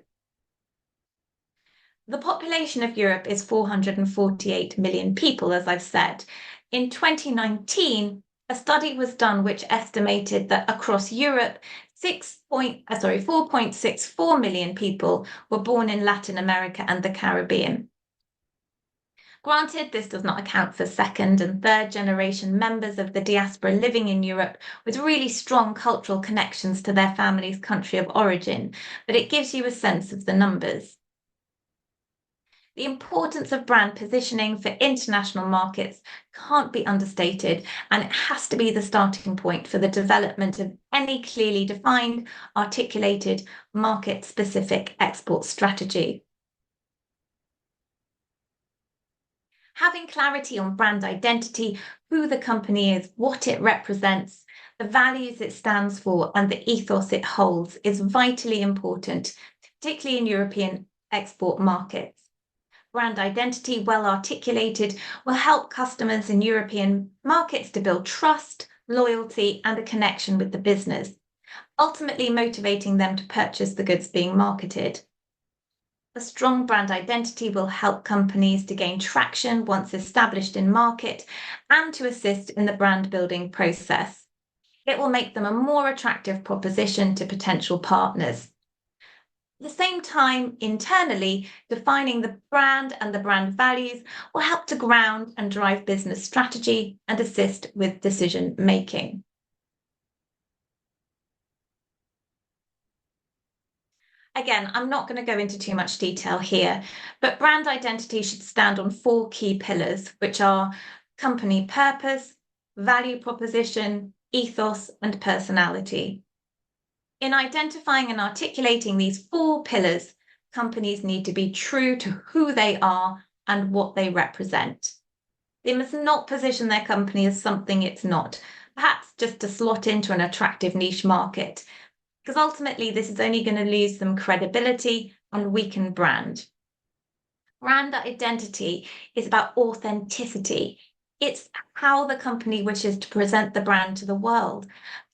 The population of Europe is 448 million people, as I've said. In 2019, a study was done which estimated that across Europe, 4.64 million people were born in Latin America and the Caribbean. Granted, this does not account for second and third generation members of the diaspora living in Europe with really strong cultural connections to their family's country of origin, but it gives you a sense of the numbers. The importance of brand positioning for international markets can't be understated, and it has to be the starting point for the development of any clearly defined, articulated, market-specific export strategy. Having clarity on brand identity, who the company is, what it represents, the values it stands for, and the ethos it holds is vitally important, particularly in European export markets. Brand identity, well articulated, will help customers in European markets to build trust, loyalty, and a connection with the business, ultimately motivating them to purchase the goods being marketed. A strong brand identity will help companies to gain traction once established in market and to assist in the brand building process. It will make them a more attractive proposition to potential partners. At the same time, internally, defining the brand and the brand values will help to ground and drive business strategy and assist with decision making. Again, I'm not going to go into too much detail here, but brand identity should stand on 4 key pillars, which are company purpose, value proposition, ethos, and personality. In identifying and articulating these 4 pillars, companies need to be true to who they are and what they represent. They must not position their company as something it's not, perhaps just to slot into an attractive niche market, because ultimately this is only going to lose them credibility and weaken brand. Brand identity is about authenticity. It's how the company wishes to present the brand to the world.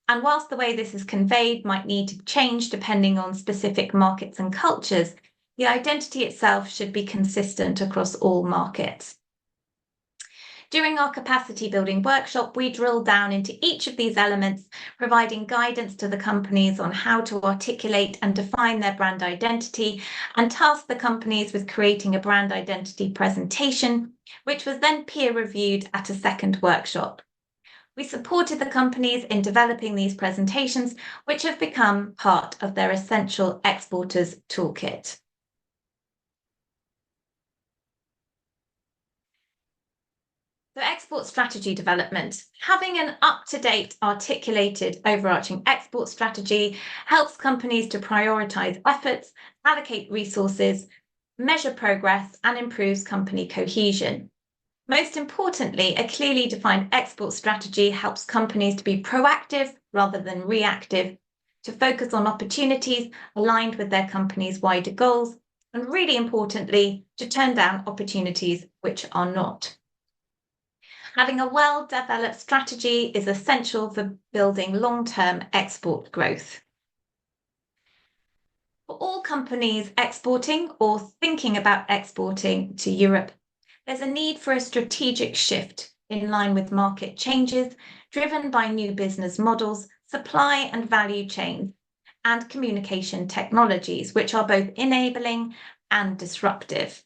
And whilst the way this is conveyed might need to change depending on specific markets and cultures, the identity itself should be consistent across all markets. During our capacity building workshop, we drilled down into each of these elements, providing guidance to the companies on how to articulate and define their brand identity, and tasked the companies with creating a brand identity presentation, which was then peer-reviewed at a second workshop. We supported the companies in developing these presentations, which have become part of their essential exporters toolkit. So export strategy development. Having an up-to-date, articulated, overarching export strategy helps companies to prioritise efforts, allocate resources, measure progress, and improves company cohesion. Most importantly, a clearly defined export strategy helps companies to be proactive rather than reactive, to focus on opportunities aligned with their company's wider goals, and really importantly, to turn down opportunities which are not. Having a well-developed strategy is essential for building long-term export growth. For all companies exporting or thinking about exporting to Europe, there's a need for a strategic shift in line with market changes driven by new business models, supply and value chains, and communication technologies, which are both enabling and disruptive.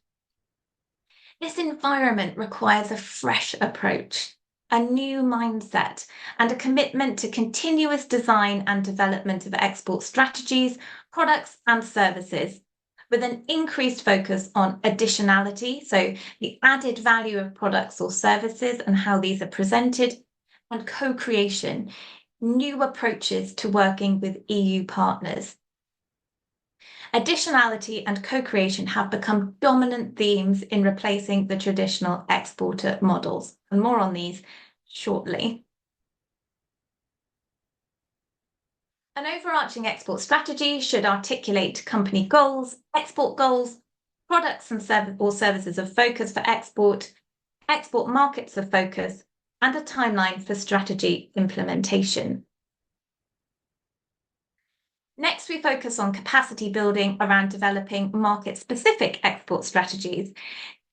This environment requires a fresh approach, a new mindset, and a commitment to continuous design and development of export strategies, products, and services, with an increased focus on additionality, so the added value of products or services and how these are presented, and co-creation, new approaches to working with EU partners. Additionality and co-creation have become dominant themes in replacing the traditional exporter models, and more on these shortly. An overarching export strategy should articulate company goals, export goals, products and services of focus for export markets of focus, and a timeline for strategy implementation. Next, we focus on capacity building around developing market-specific export strategies.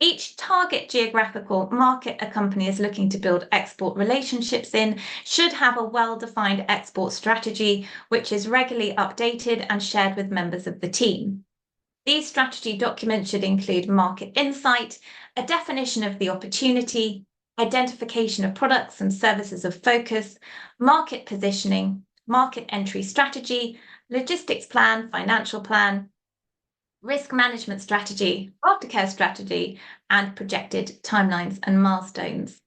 Each target geographical market a company is looking to build export relationships in should have a well-defined export strategy, which is regularly updated and shared with members of the team. These strategy documents should include market insight, a definition of the opportunity, identification of products and services of focus, market positioning, market entry strategy, logistics plan, financial plan, risk management strategy, aftercare strategy, and projected timelines and milestones.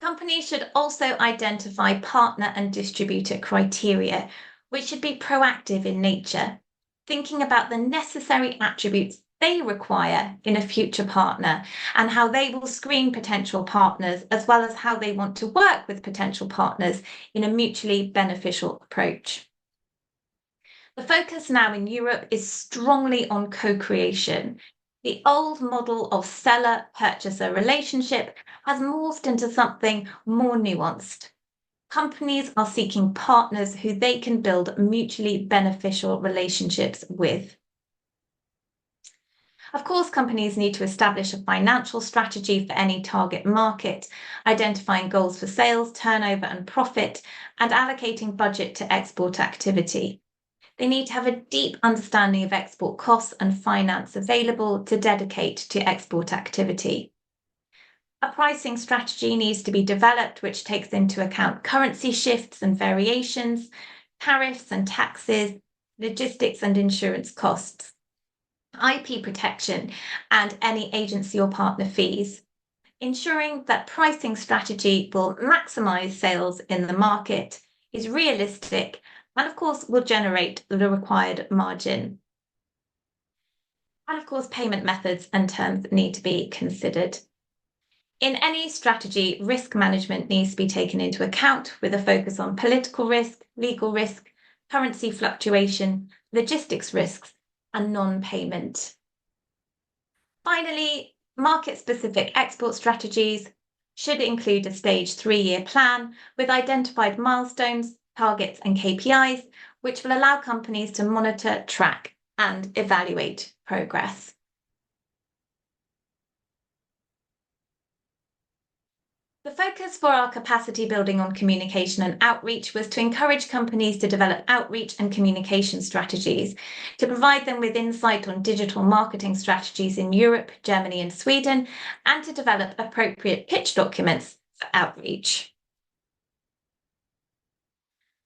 Companies should also identify partner and distributor criteria, which should be proactive in nature, thinking about the necessary attributes they require in a future partner and how they will screen potential partners, as well as how they want to work with potential partners in a mutually beneficial approach. The focus now in Europe is strongly on co-creation. The old model of seller-purchaser relationship has morphed into something more nuanced. Companies are seeking partners who they can build mutually beneficial relationships with. Of course, companies need to establish a financial strategy for any target market, identifying goals for sales, turnover, and profit, and allocating budget to export activity. They need to have a deep understanding of export costs and finance available to dedicate to export activity. A pricing strategy needs to be developed which takes into account currency shifts and variations, tariffs and taxes, logistics and insurance costs, IP protection, and any agency or partner fees, ensuring that pricing strategy will maximise sales in the market, is realistic, and of course will generate the required margin. And of course, payment methods and terms need to be considered. In any strategy, risk management needs to be taken into account with a focus on political risk, legal risk, currency fluctuation, logistics risks, and non-payment. Finally, market-specific export strategies should include a stage 3-year plan with identified milestones, targets and KPIs, which will allow companies to monitor, track, and evaluate progress. The focus for our capacity building on communication and outreach was to encourage companies to develop outreach and communication strategies, to provide them with insight on digital marketing strategies in Europe, Germany, and Sweden, and to develop appropriate pitch documents for outreach.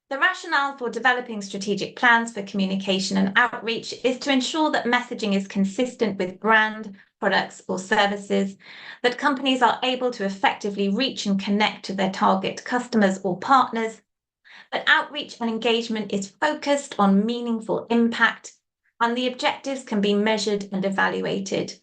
The rationale for developing strategic plans for communication and outreach is to ensure that messaging is consistent with brand, products, or services, that companies are able to effectively reach and connect to their target customers or partners, that outreach and engagement is focused on meaningful impact, and the objectives can be measured and evaluated.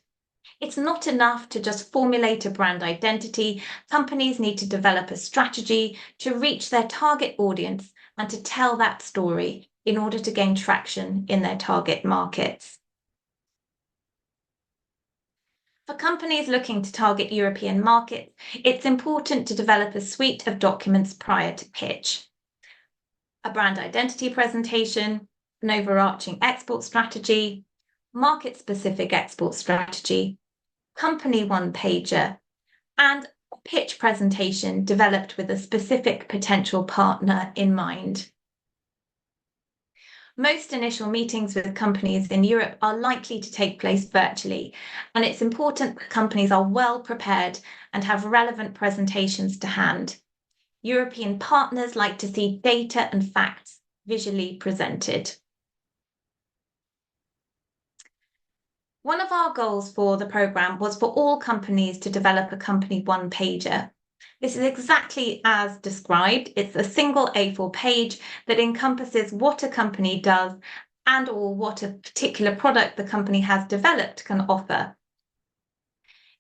It's not enough to just formulate a brand identity. Companies need to develop a strategy to reach their target audience and to tell that story in order to gain traction in their target markets. For companies looking to target European markets, it's important to develop a suite of documents prior to pitch. A brand identity presentation, an overarching export strategy, market-specific export strategy, company one-pager, and a pitch presentation developed with a specific potential partner in mind. Most initial meetings with companies in Europe are likely to take place virtually, and it's important that companies are well prepared and have relevant presentations to hand. European partners like to see data and facts visually presented. One of our goals for the programme was for all companies to develop a company one-pager. This is exactly as described. It's a single A4 page that encompasses what a company does and or what a particular product the company has developed can offer.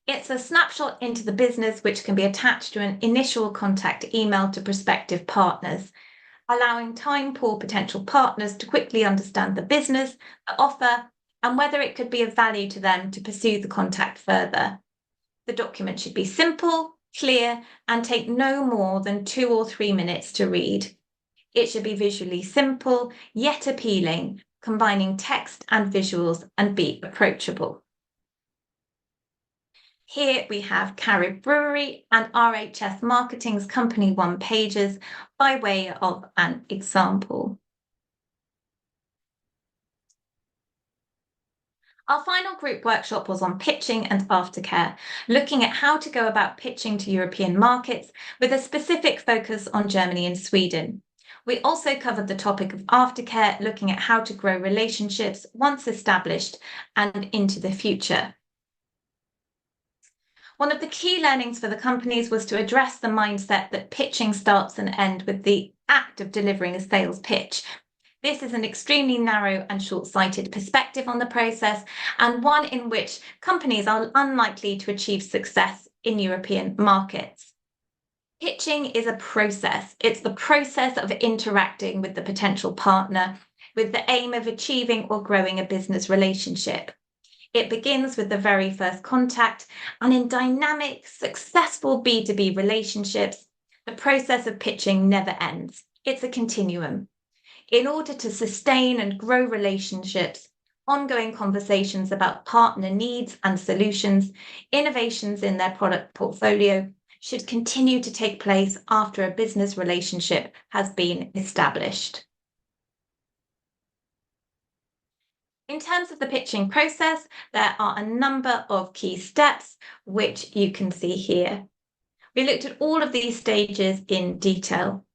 It's a snapshot into the business which can be attached to an initial contact email to prospective partners, allowing time for potential partners to quickly understand the business, the offer, and whether it could be of value to them to pursue the contact further. The document should be simple, clear, and take no more than 2 or 3 minutes to read. It should be visually simple, yet appealing, combining text and visuals, and be approachable. Here we have Carib Brewery and RHS Marketing's company one-pagers by way of an example. Our final group workshop was on pitching and aftercare, looking at how to go about pitching to European markets with a specific focus on Germany and Sweden. We also covered the topic of aftercare, looking at how to grow relationships once established and into the future. One of the key learnings for the companies was to address the mindset that pitching starts and ends with the act of delivering a sales pitch. This is an extremely narrow and short-sighted perspective on the process, and one in which companies are unlikely to achieve success in European markets. Pitching is a process. It's the process of interacting with the potential partner with the aim of achieving or growing a business relationship. It begins with the very first contact, and in dynamic, successful B2B relationships, the process of pitching never ends. It's a continuum. In order to sustain and grow relationships, ongoing conversations about partner needs and solutions, innovations in their product portfolio should continue to take place after a business relationship has been established. In terms of the pitching process, there are a number of key steps, which you can see here. We looked at all of these stages in detail.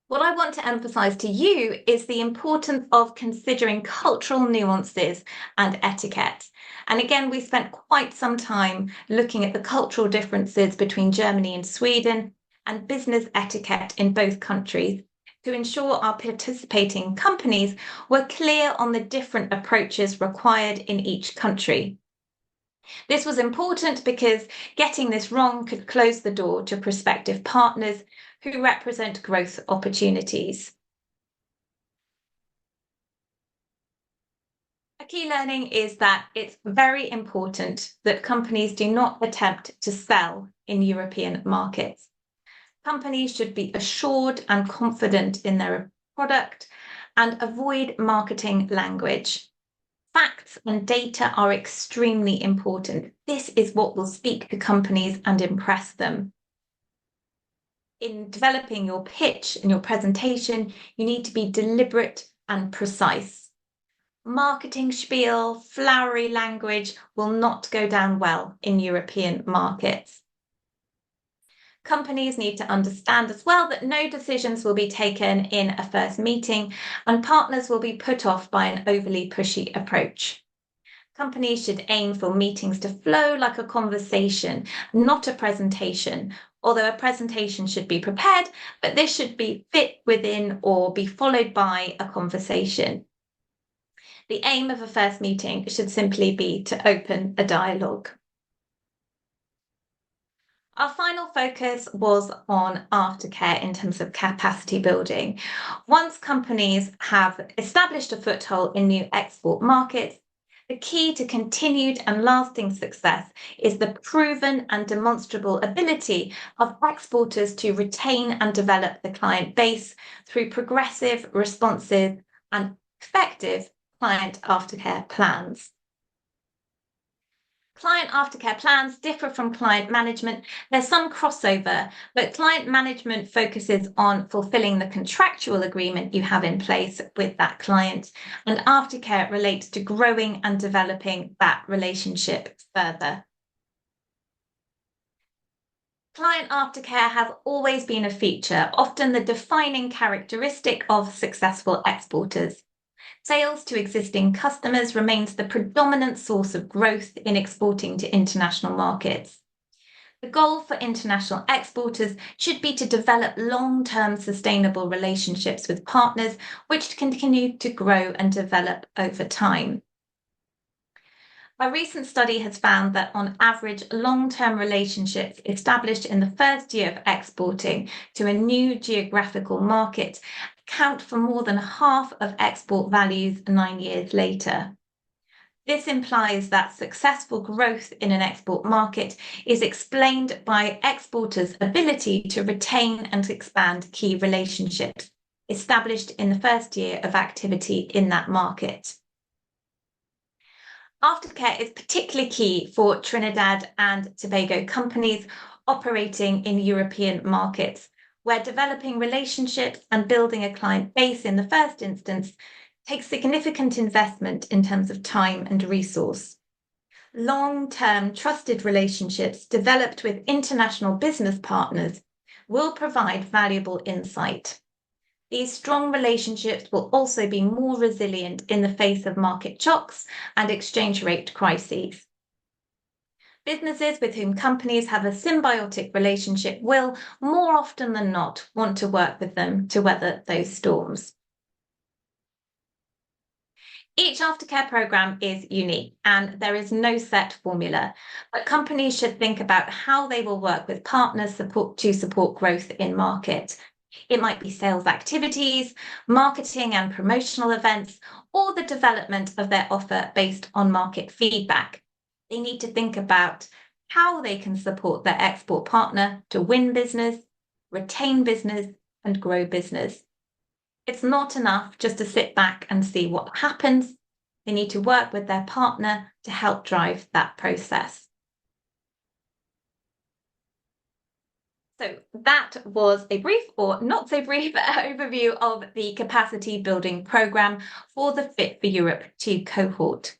What I want to emphasize to you is the importance of considering cultural nuances and etiquette. And again, we spent quite some time looking at the cultural differences between Germany and Sweden and business etiquette in both countries to ensure our participating companies were clear on the different approaches required in each country. This was important because getting this wrong could close the door to prospective partners who represent growth opportunities. A key learning is that it's very important that companies do not attempt to sell in European markets. Companies should be assured and confident in their product and avoid marketing language. Facts and data are extremely important. This is what will speak to companies and impress them. In developing your pitch and your presentation, you need to be deliberate and precise. Marketing spiel, flowery language will not go down well in European markets. Companies need to understand as well that no decisions will be taken in a first meeting, and partners will be put off by an overly pushy approach. Companies should aim for meetings to flow like a conversation, not a presentation, although a presentation should be prepared, but this should be fit within or be followed by a conversation. The aim of a first meeting should simply be to open a dialogue. Our final focus was on aftercare in terms of capacity building. Once companies have established a foothold in new export markets, the key to continued and lasting success is the proven and demonstrable ability of exporters to retain and develop the client base through progressive, responsive, and effective client aftercare plans. Client aftercare plans differ from client management. There's some crossover, but client management focuses on fulfilling the contractual agreement you have in place with that client, and aftercare relates to growing and developing that relationship further. Client aftercare has always been a feature, often the defining characteristic of successful exporters. Sales to existing customers remains the predominant source of growth in exporting to international markets. The goal for international exporters should be to develop long-term sustainable relationships with partners, which continue to grow and develop over time. A recent study has found that on average, long-term relationships established in the first year of exporting to a new geographical market account for more than half of export values 9 years later. This implies that successful growth in an export market is explained by exporters' ability to retain and expand key relationships established in the first year of activity in that market. Aftercare is particularly key for Trinidad and Tobago companies operating in European markets, where developing relationships and building a client base in the first instance takes significant investment in terms of time and resource. Long-term trusted relationships developed with international business partners will provide valuable insight. These strong relationships will also be more resilient in the face of market shocks and exchange rate crises. Businesses with whom companies have a symbiotic relationship will, more often than not, want to work with them to weather those storms. Each aftercare program is unique and there is no set formula, but companies should think about how they will work with partners to support growth in market. It might be sales activities, marketing and promotional events, or the development of their offer based on market feedback. They need to think about how they can support their export partner to win business, retain business, and grow business. It's not enough just to sit back and see what happens. They need to work with their partner to help drive that process. So that was a brief or not so brief overview of the capacity building programme for the Fit for Europe 2 cohort.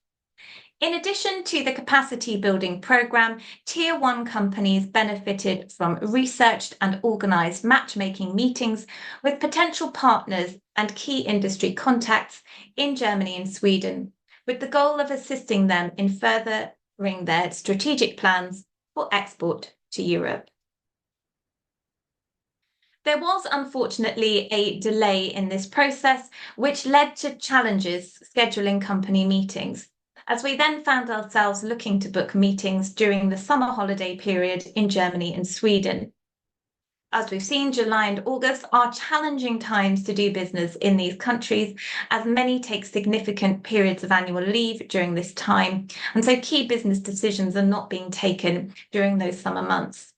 In addition to the capacity building programme, Tier 1 companies benefited from researched and organised matchmaking meetings with potential partners and key industry contacts in Germany and Sweden, with the goal of assisting them in furthering their strategic plans for export to Europe. There was unfortunately a delay in this process, which led to challenges scheduling company meetings, as we then found ourselves looking to book meetings during the summer holiday period in Germany and Sweden. As we've seen, July and August are challenging times to do business in these countries, as many take significant periods of annual leave during this time, and so key business decisions are not being taken during those summer months.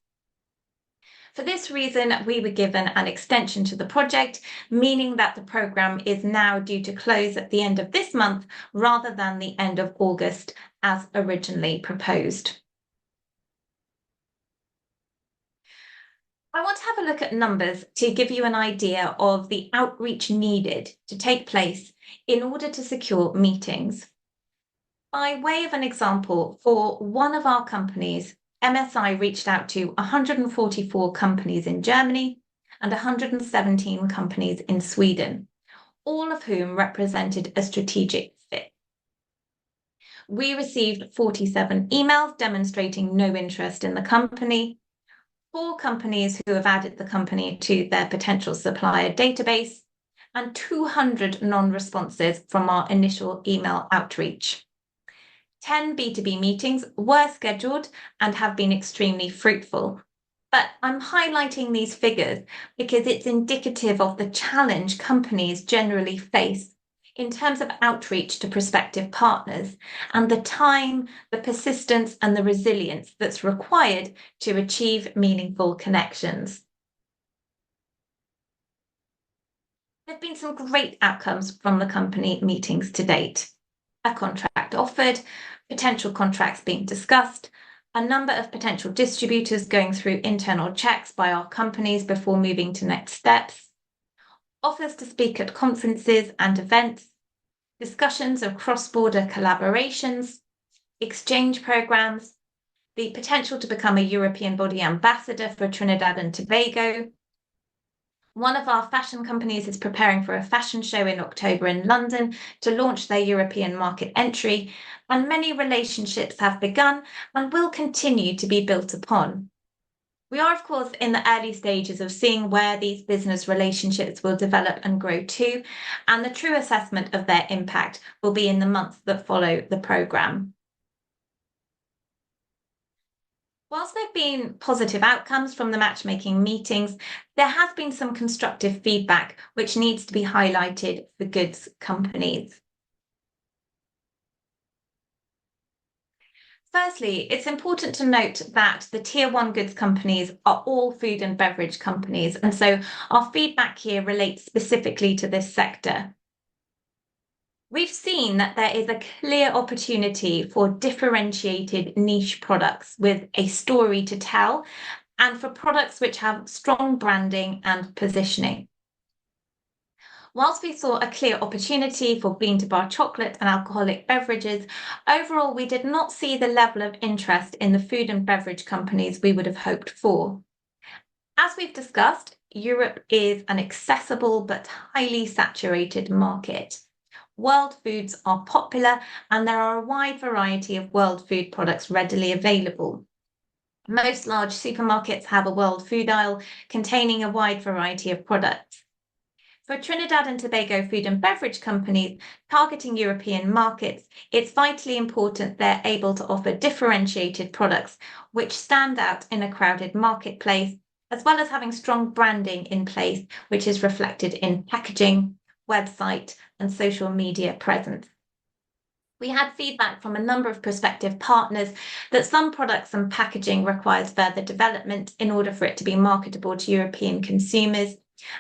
For this reason, we were given an extension to the project, meaning that the programme is now due to close at the end of this month rather than the end of August as originally proposed. I want to have a look at numbers to give you an idea of the outreach needed to take place in order to secure meetings. By way of an example, for one of our companies, MSI reached out to 144 companies in Germany and 117 companies in Sweden, all of whom represented a strategic fit. We received 47 emails demonstrating no interest in the company, 4 companies who have added the company to their potential supplier database, and 200 non-responses from our initial email outreach. 10 B2B meetings were scheduled and have been extremely fruitful. But I'm highlighting these figures because it's indicative of the challenge companies generally face in terms of outreach to prospective partners and the time, the persistence, and the resilience that's required to achieve meaningful connections. There have been some great outcomes from the company meetings to date. A contract offered, potential contracts being discussed, a number of potential distributors going through internal checks by our companies before moving to next steps, offers to speak at conferences and events, discussions of cross-border collaborations, exchange programs, the potential to become a European body ambassador for Trinidad and Tobago. One of our fashion companies is preparing for a fashion show in October in London to launch their European market entry, and many relationships have begun and will continue to be built upon. We are, of course, in the early stages of seeing where these business relationships will develop and grow to, and the true assessment of their impact will be in the months that follow the programme. Whilst there have been positive outcomes from the matchmaking meetings, there has been some constructive feedback which needs to be highlighted for goods companies. Firstly, it's important to note that the Tier 1 goods companies are all food and beverage companies, and so our feedback here relates specifically to this sector. We've seen that there is a clear opportunity for differentiated niche products with a story to tell, and for products which have strong branding and positioning. Whilst we saw a clear opportunity for bean-to-bar chocolate and alcoholic beverages, overall we did not see the level of interest in the food and beverage companies we would have hoped for. As we've discussed, Europe is an accessible but highly saturated market. World foods are popular, and there are a wide variety of world food products readily available. Most large supermarkets have a world food aisle containing a wide variety of products. For Trinidad and Tobago food and beverage companies targeting European markets, it's vitally important they're able to offer differentiated products which stand out in a crowded marketplace, as well as having strong branding in place, which is reflected in packaging, website, and social media presence. We had feedback from a number of prospective partners that some products and packaging requires further development in order for it to be marketable to European consumers.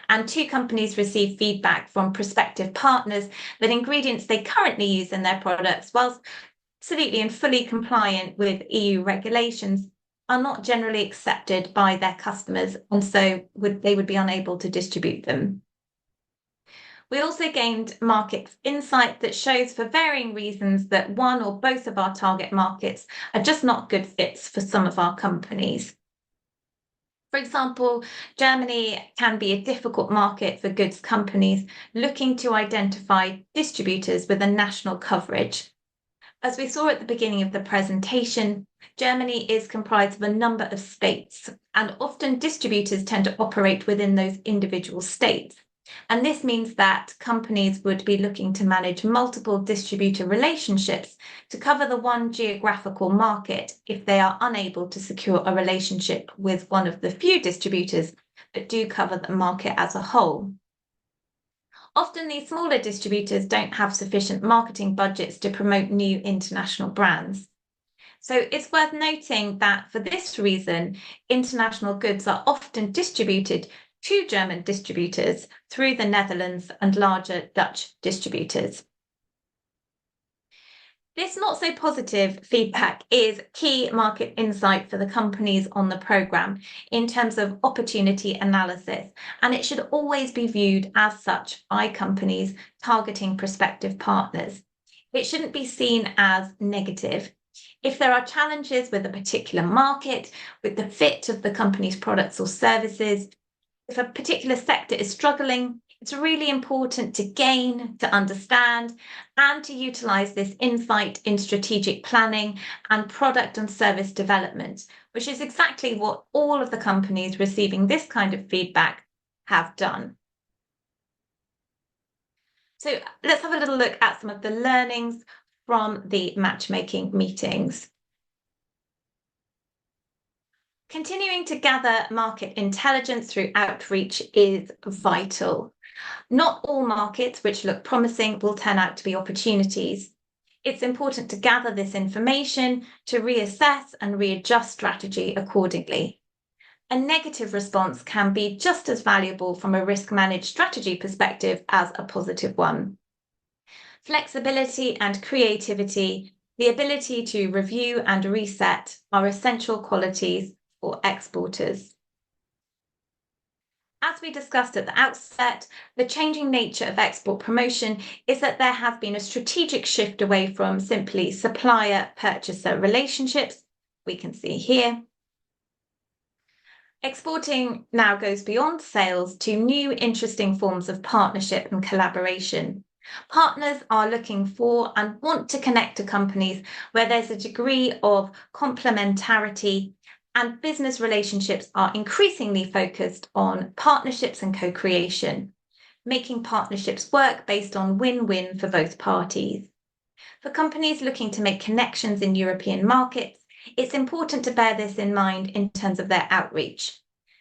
And 2 companies received feedback from prospective partners that ingredients they currently use in their products, whilst absolutely and fully compliant with EU regulations, are not generally accepted by their customers, and so they would be unable to distribute them. We also gained market insight that shows for varying reasons that one or both of our target markets are just not good fits for some of our companies. For example, Germany can be a difficult market for goods companies looking to identify distributors with a national coverage. As we saw at the beginning of the presentation, Germany is comprised of a number of states, and often distributors tend to operate within those individual states. And this means that companies would be looking to manage multiple distributor relationships to cover the one geographical market if they are unable to secure a relationship with one of the few distributors that do cover the market as a whole. Often these smaller distributors don't have sufficient marketing budgets to promote new international brands. So it's worth noting that for this reason, international goods are often distributed to German distributors through the Netherlands and larger Dutch distributors. This not so positive feedback is key market insight for the companies on the programme in terms of opportunity analysis, and it should always be viewed as such by companies targeting prospective partners. It shouldn't be seen as negative. If there are challenges with a particular market, with the fit of the company's products or services, if a particular sector is struggling, it's really important to gain, to understand, and to utilise this insight in strategic planning and product and service development, which is exactly what all of the companies receiving this kind of feedback have done. So let's have a little look at some of the learnings from the matchmaking meetings. Continuing to gather market intelligence through outreach is vital. Not all markets which look promising will turn out to be opportunities. It's important to gather this information to reassess and readjust strategy accordingly. A negative response can be just as valuable from a risk-managed strategy perspective as a positive one. Flexibility and creativity, the ability to review and reset, are essential qualities for exporters. As we discussed at the outset, the changing nature of export promotion is that there has been a strategic shift away from simply supplier-purchaser relationships, we can see here. Exporting now goes beyond sales to new interesting forms of partnership and collaboration. Partners are looking for and want to connect to companies where there's a degree of complementarity, and business relationships are increasingly focused on partnerships and co-creation, making partnerships work based on win-win for both parties. For companies looking to make connections in European markets, it's important to bear this in mind in terms of their outreach.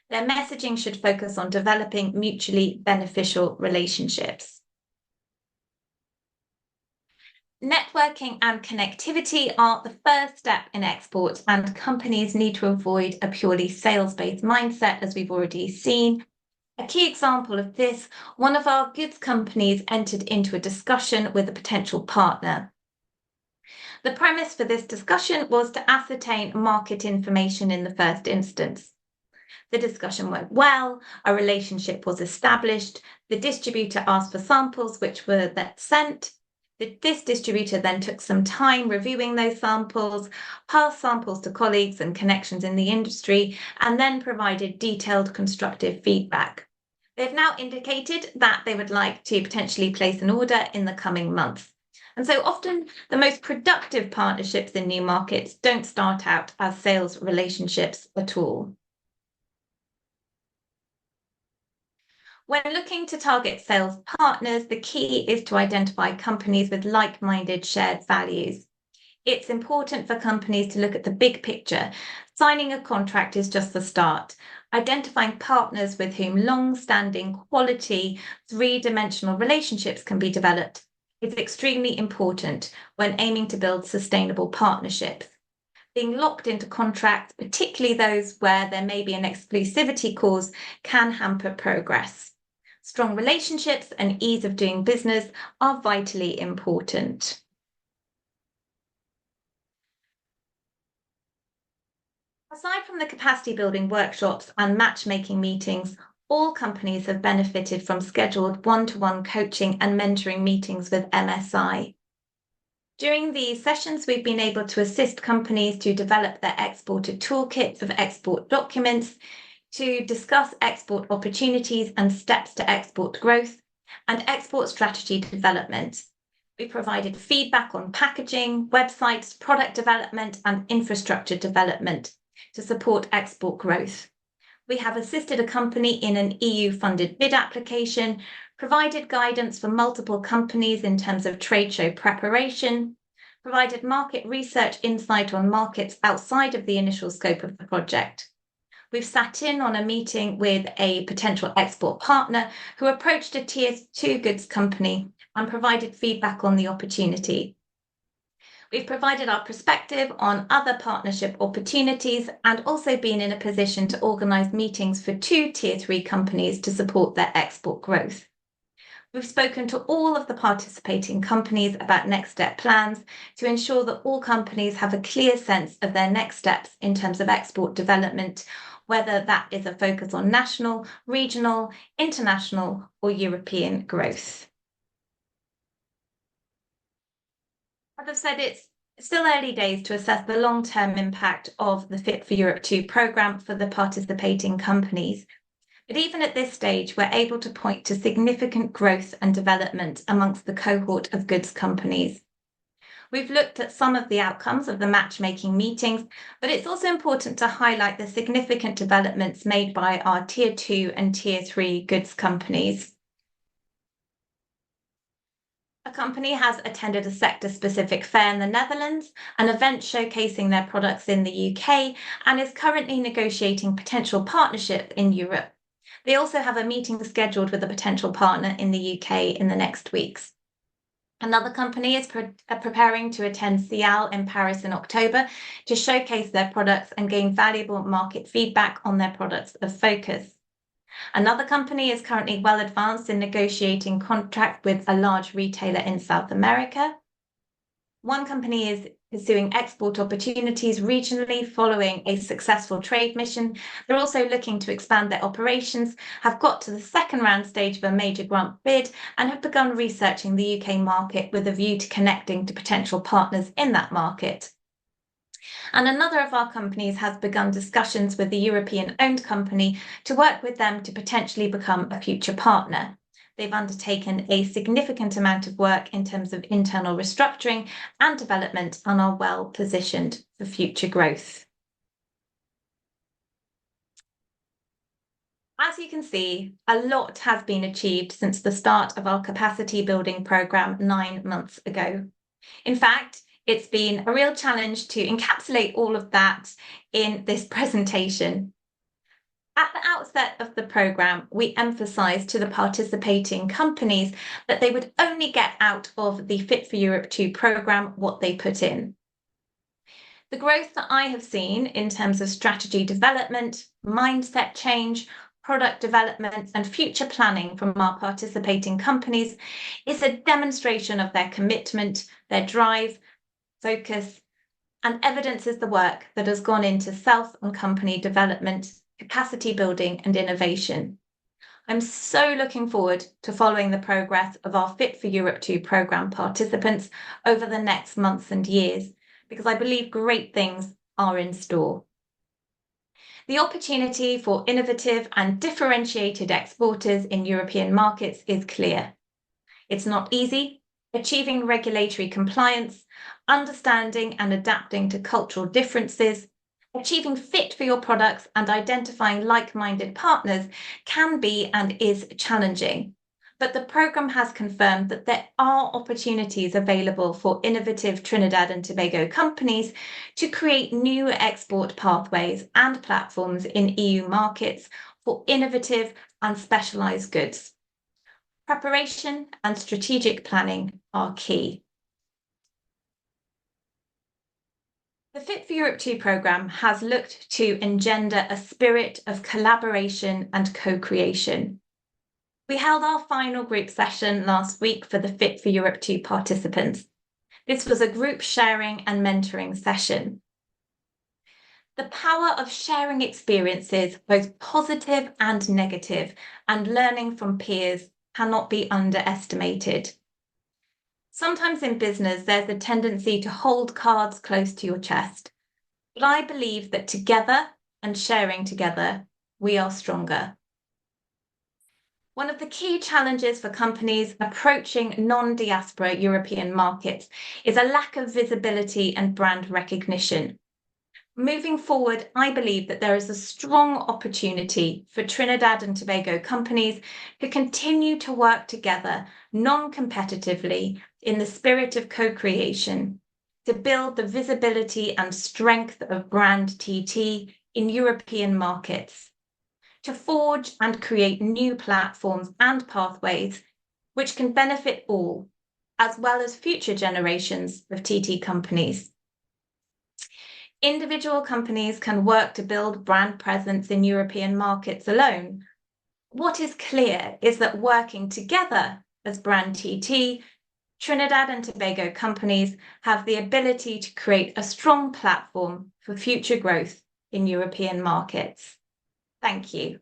Their messaging should focus on developing mutually beneficial relationships. Networking and connectivity are the first step in export, and companies need to avoid a purely sales-based mindset, as we've already seen. A key example of this, one of our goods companies entered into a discussion with a potential partner. The premise for this discussion was to ascertain market information in the first instance. The discussion went well, a relationship was established, the distributor asked for samples which were then sent. This distributor then took some time reviewing those samples, passed samples to colleagues and connections in the industry, and then provided detailed constructive feedback. They've now indicated that they would like to potentially place an order in the coming months. And so often the most productive partnerships in new markets don't start out as sales relationships at all. When looking to target sales partners, the key is to identify companies with like-minded shared values. It's important for companies to look at the big picture. Signing a contract is just the start. Identifying partners with whom long-standing quality, three-dimensional relationships can be developed is extremely important when aiming to build sustainable partnerships. Being locked into contracts, particularly those where there may be an exclusivity clause, can hamper progress. Strong relationships and ease of doing business are vitally important. Aside from the capacity building workshops and matchmaking meetings, all companies have benefited from scheduled one-to-one coaching and mentoring meetings with MSI. During these sessions, we've been able to assist companies to develop their exporter toolkits of export documents, to discuss export opportunities and steps to export growth, and export strategy development. We provided feedback on packaging, websites, product development, and infrastructure development to support export growth. We have assisted a company in an EU-funded bid application, provided guidance for multiple companies in terms of trade show preparation, provided market research insight on markets outside of the initial scope of the project. We've sat in on a meeting with a potential export partner who approached a Tier 2 goods company and provided feedback on the opportunity. We've provided our perspective on other partnership opportunities and also been in a position to organise meetings for 2 Tier 3 companies to support their export growth. We've spoken to all of the participating companies about next step plans to ensure that all companies have a clear sense of their next steps in terms of export development, whether that is a focus on national, regional, international, or European growth. As I've said, it's still early days to assess the long-term impact of the Fit for Europe 2 programme for the participating companies. But even at this stage, we're able to point to significant growth and development amongst the cohort of goods companies. We've looked at some of the outcomes of the matchmaking meetings, but it's also important to highlight the significant developments made by our Tier 2 and Tier 3 goods companies. A company has attended a sector-specific fair in the Netherlands, an event showcasing their products in the UK, and is currently negotiating potential partnership in Europe. They also have a meeting scheduled with a potential partner in the UK in the next weeks. Another company is preparing to attend Cial in Paris in October to showcase their products and gain valuable market feedback on their products of focus. Another company is currently well advanced in negotiating contract with a large retailer in South America. One company is pursuing export opportunities regionally following a successful trade mission. They're also looking to expand their operations, have got to the second round stage of a major grant bid, and have begun researching the UK market with a view to connecting to potential partners in that market. And another of our companies has begun discussions with the European-owned company to work with them to potentially become a future partner. They've undertaken a significant amount of work in terms of internal restructuring and development and are well positioned for future growth. As you can see, a lot has been achieved since the start of our capacity building programme 9 months ago. In fact, it's been a real challenge to encapsulate all of that in this presentation. At the outset of the programme, we emphasised to the participating companies that they would only get out of the Fit for Europe 2 programme what they put in. The growth that I have seen in terms of strategy development, mindset change, product development and future planning from our participating companies is a demonstration of their commitment, their drive, focus, and evidences the work that has gone into self and company development, capacity building and innovation. I'm so looking forward to following the progress of our Fit for Europe 2 programme participants over the next months and years, because I believe great things are in store. The opportunity for innovative and differentiated exporters in European markets is clear. It's not easy. Achieving regulatory compliance, understanding and adapting to cultural differences, achieving fit for your products and identifying like-minded partners can be and is challenging. But the programme has confirmed that there are opportunities available for innovative Trinidad and Tobago companies to create new export pathways and platforms in EU markets for innovative and specialised goods. Preparation and strategic planning are key. The Fit for Europe 2 programme has looked to engender a spirit of collaboration and co-creation. We held our final group session last week for the Fit for Europe 2 participants. This was a group sharing and mentoring session. The power of sharing experiences, both positive and negative, and learning from peers cannot be underestimated. Sometimes in business, there's a tendency to hold cards close to your chest. But I believe that together and sharing together, we are stronger. One of the key challenges for companies approaching non-diaspora European markets is a lack of visibility and brand recognition. Moving forward, I believe that there is a strong opportunity for Trinidad and Tobago companies to continue to work together non-competitively in the spirit of co-creation to build the visibility and strength of brand TT in European markets, to forge and create new platforms and pathways which can benefit all, as well as future generations of TT companies. Individual companies can work to build brand presence in European markets alone. What is clear is that working together as brand TT, Trinidad and Tobago companies have the ability to create a strong platform for future growth in European markets. Thank you.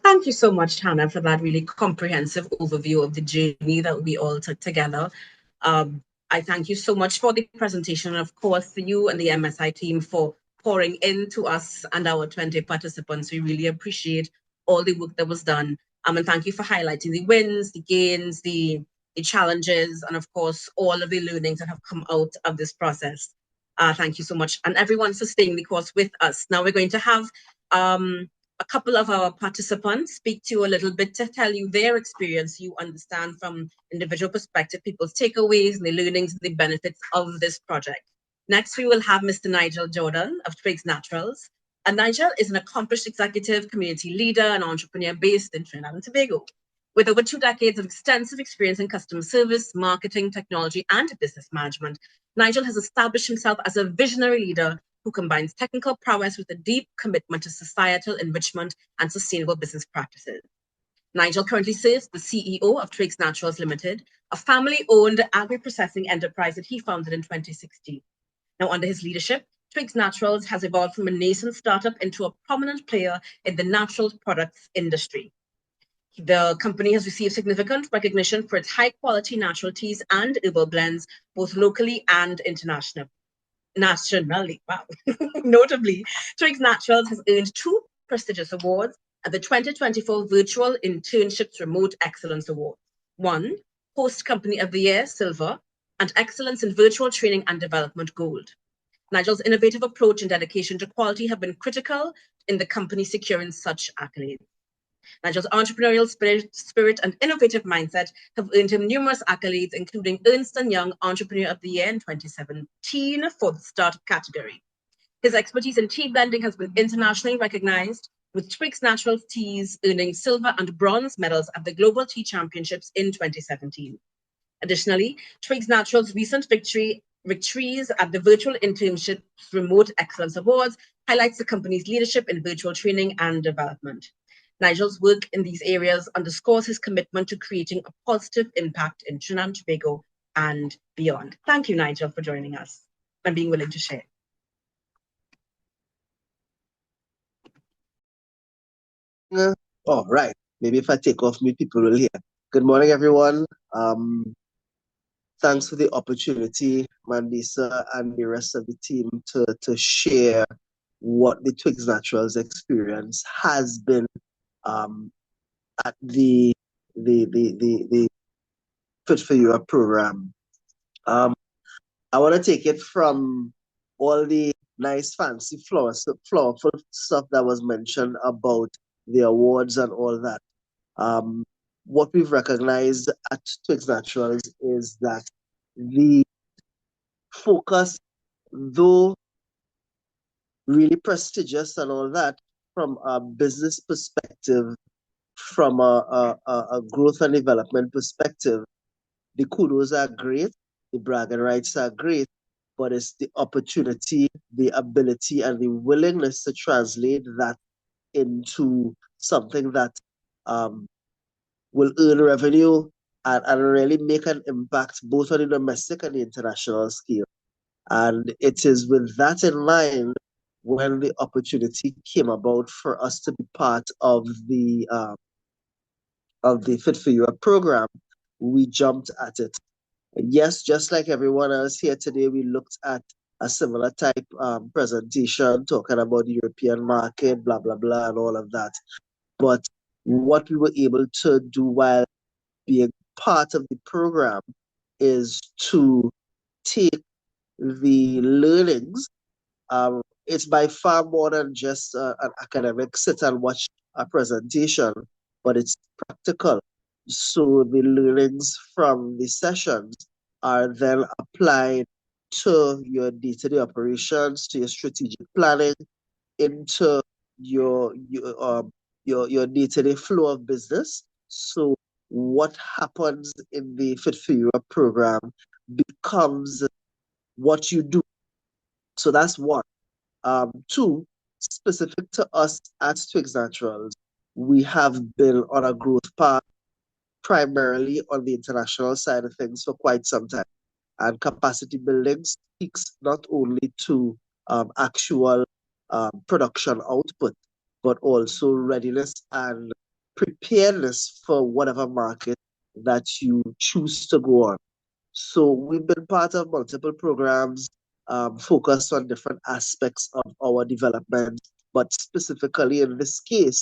Thank you so much, Hannah, for that really comprehensive overview of the journey that we all took together. I thank you so much for the presentation, and of course, you and the MSI team for pouring into us and our 20 participants. We really appreciate all the work that was done. And thank you for highlighting the wins, the gains, the challenges, and of course, all of the learnings that have come out of this process. Thank you so much. And everyone for staying the course with us. Now we're going to have a couple of our participants speak to you a little bit to tell you their experience. You understand from individual perspective, people's takeaways and the learnings and the benefits of this project. Next, we will have Mr. Nigel Jordan of Twigs Naturals. And Nigel is an accomplished executive, community leader, and entrepreneur based in Trinidad and Tobago. With over 2 decades of extensive experience in customer service, marketing, technology, and business management, Nigel has established himself as a visionary leader who combines technical prowess with a deep commitment to societal enrichment and sustainable business practices. Nigel currently serves the CEO of Twigs Naturals Limited, a family-owned agri-processing enterprise that he founded in 2016. Now, under his leadership, Twigs Naturals has evolved from a nascent startup into a prominent player in the natural products industry. The company has received significant recognition for its high-quality natural teas and herbal blends, both locally and internationally. Wow. Notably, Twigs Naturals has earned 2 prestigious awards at the 2024 Virtual Internships Remote Excellence Award. 1, Host Company of the Year, Silver, and Excellence in Virtual Training and Development, Gold. Nigel's innovative approach and dedication to quality have been critical in the company securing such accolades. Nigel's entrepreneurial spirit and innovative mindset have earned him numerous accolades, including Ernst & Young Entrepreneur of the Year in 2017 for the startup category. His expertise in tea blending has been internationally recognized, with Twigs Naturals teas earning silver and bronze medals at the Global Tea Championships in 2017. Additionally, Twigs Naturals' recent victories at the Virtual Internships Remote Excellence Awards highlights the company's leadership in virtual training and development. Nigel's work in these areas underscores his commitment to creating a positive impact in Trinidad and Tobago and beyond. Thank you, Nigel, for joining us and being willing to share. All right. Maybe if I take off mute, people will hear. Good morning, everyone. Thanks for the opportunity, Mandisa and the rest of the team, to share what the Twigs Naturals experience has been at the FIT4EU program. I want to take it from all the nice, fancy, flowerful stuff that was mentioned about the awards and all that. What we've recognized at Twigs Naturals is that the focus, though really prestigious and all that, from a business perspective, from a growth and development perspective, the kudos are great, the bragging rights are great, but it's the opportunity, the ability, and the willingness to translate that into something that will earn revenue and really make an impact both on the domestic and the international scale. And it is with that in mind when the opportunity came about for us to be part of the FIT4EU program, we jumped at it. Yes, just like everyone else here today, we looked at a similar type presentation talking about the European market, blah, blah, blah, and all of that. But what we were able to do while being part of the program is to take the learnings. It's by far more than just an academic sit and watch a presentation, but it's practical. So the learnings from the sessions are then applied to your day-to-day operations, to your strategic planning, into your day-to-day flow of business. So what happens in the FIT4EU program becomes what you do. So that's one. Two, specific to us at Twigs Naturals, we have been on a growth path primarily on the international side of things for quite some time. And capacity building speaks not only to actual production output, but also readiness and preparedness for whatever market that you choose to go on. So we've been part of multiple programs focused on different aspects of our development, but specifically in this case,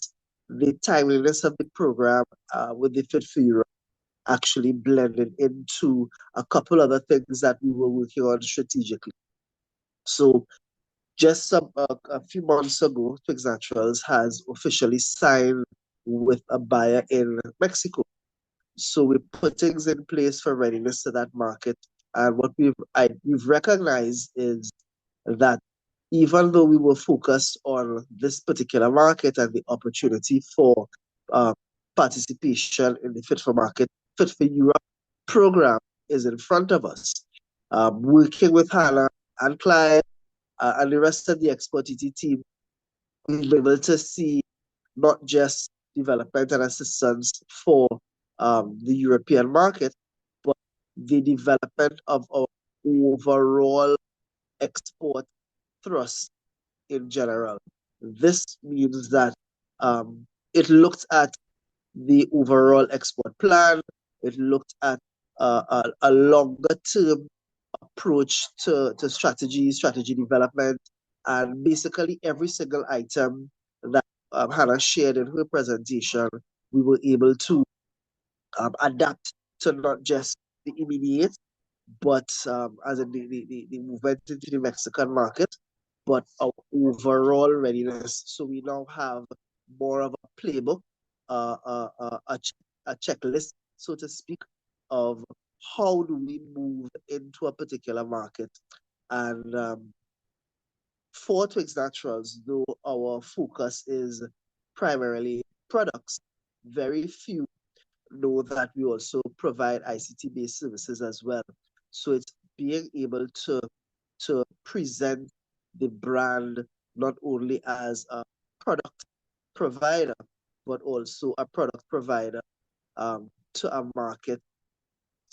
the timeliness of the program with the FIT4EU actually blended into a couple other things that we were working on strategically. So just a few months ago, Twigs Naturals has officially signed with a buyer in Mexico. So we put things in place for readiness to that market. And what we've recognized is that even though we were focused on this particular market and the opportunity for participation in the Fit for Europe program is in front of us. Working with Hannah and Clive and the rest of the Export TT team, we've been able to see not just development and assistance for the European market, but the development of our overall export thrust in general. This means that it looked at the overall export plan, it looked at a longer term approach to strategy development, and basically every single item that Hannah shared in her presentation, we were able to adapt to not just the immediate, but as in the movement into the Mexican market, but our overall readiness. So we now have more of a playbook, a checklist, so to speak, of how do we move into a particular market. And for Twigs Naturals, though our focus is primarily products, very few know that we also provide ICT-based services as well. So it's being able to present the brand not only as a product provider, but also a product provider to a market,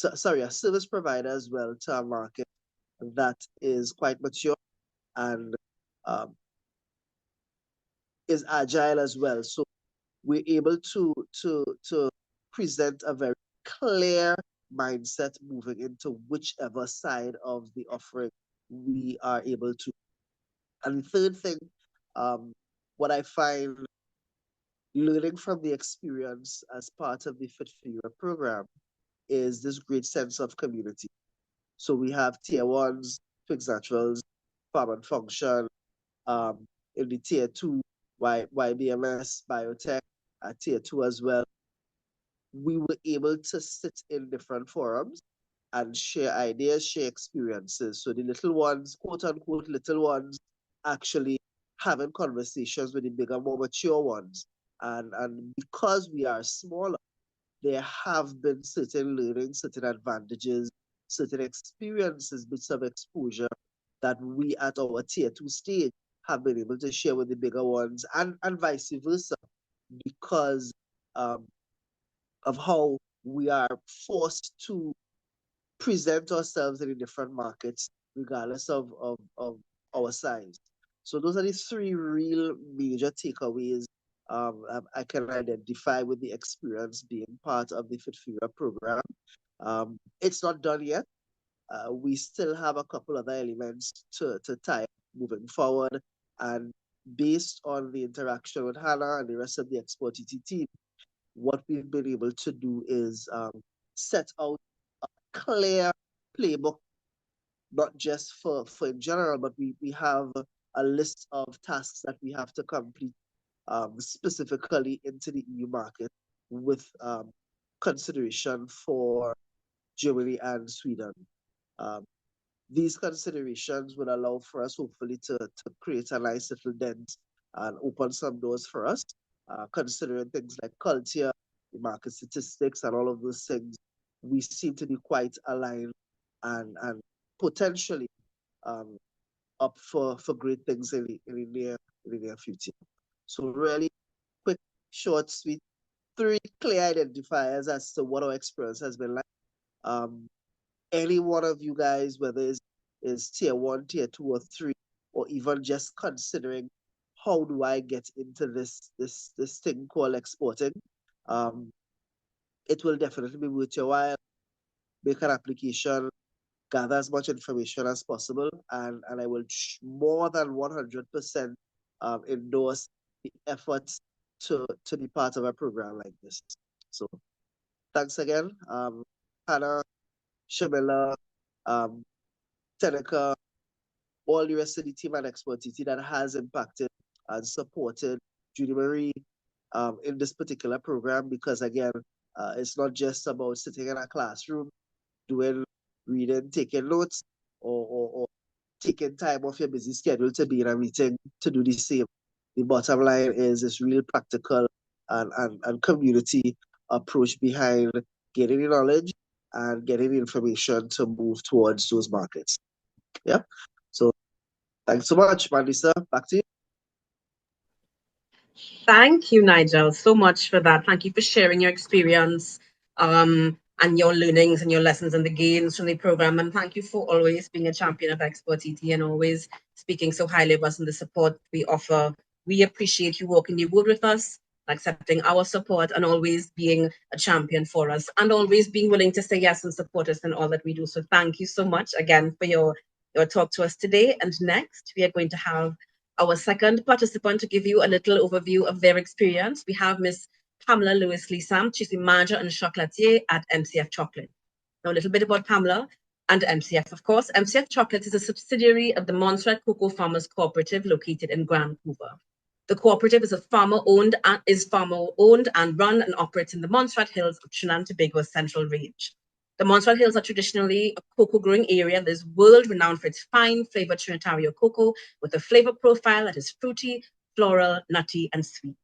a service provider as well to a market that is quite mature and is agile as well. So we're able to present a very clear mindset moving into whichever side of the offering we are able to. And the third thing, what I find learning from the experience as part of the Fit4EU program is this great sense of community. So we have tier ones, Twigs Naturals, Farm and Function, in the tier two, YBMS, Biotech, tier two as well. We were able to sit in different forums and share ideas, share experiences. So the little ones, quote unquote, little ones, actually having conversations with the bigger, more mature ones. And because we are smaller, there have been certain learnings, certain advantages, certain experiences, bits of exposure that we at our tier two stage have been able to share with the bigger ones, and vice versa, because of how we are forced to present ourselves in the different markets, regardless of our size. So those are the three real major takeaways I can identify with the experience being part of the Fit4EU program. It's not done yet. We still have a couple other elements to tie up moving forward. And based on the interaction with Hannah and the rest of the Export TT team, what we've been able to do is set out a clear playbook, not just for in general, but we have a list of tasks that we have to complete specifically into the EU market with consideration for Germany and Sweden. These considerations will allow for us, hopefully, to create a nice little dent and open some doors for us, considering things like culture, the market statistics, and all of those things. We seem to be quite aligned and potentially up for great things in the near future. So really quick, short, sweet, 3 clear identifiers as to what our experience has been like. Any one of you guys, whether it's tier 1, tier 2, or 3, or even just considering how do I get into this thing called exporting, it will definitely be worth your while. Make an application, gather as much information as possible, and I will more than 100% endorse the efforts to be part of a program like this. So thanks again, Hannah, Shamila, Tenica, all the rest of the team at Export TT that has impacted and supported Judy Marie in this particular program, because again, it's not just about sitting in a classroom doing reading, taking notes, or taking time off your busy schedule to be in a meeting to do the same. The bottom line is this real practical and community approach behind getting the knowledge and getting the information to move towards those markets. Yeah. So thanks so much, Mandisa. Back to you. Thank you, Nigel, so much for that. Thank you for sharing your experience and your learnings and your lessons and the gains from the program. And thank you for always being a champion of Export TT and always speaking so highly of us and the support we offer. We appreciate you walking the road with us, accepting our support, and always being a champion for us, and always being willing to say yes and support us in all that we do. So thank you so much again for your talk to us today. And next, we are going to have our second participant to give you a little overview of their experience. We have Miss Pamela Lewis-Lee-Sam. She's the manager and chocolatier at MCF Chocolate. Now, a little bit about Pamela and MCF, of course. MCF Chocolate is a subsidiary of the Montserrat Cocoa Farmers Cooperative located in Grand Couva. The cooperative is farmer-owned and run and operates in the Montserrat Hills of Trinidad and Tobago's Central Range. The Montserrat Hills are traditionally a cocoa growing area that is world-renowned for its fine flavored Trinitario cocoa with a flavor profile that is fruity, floral, nutty, and sweet.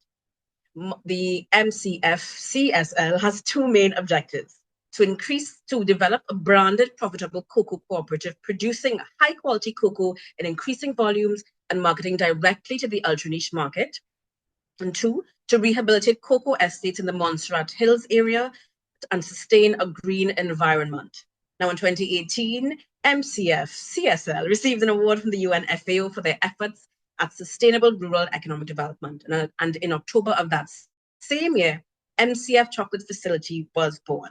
The MCF CSL has 2 main objectives: to develop a branded, profitable cocoa cooperative producing high-quality cocoa in increasing volumes and marketing directly to the ultra-niche market, and 2, to rehabilitate cocoa estates in the Montserrat Hills area and sustain a green environment. Now, in 2018, MCF CSL received an award from the UN FAO for their efforts at sustainable rural economic development. And in October of that same year, MCF Chocolate Facility was born.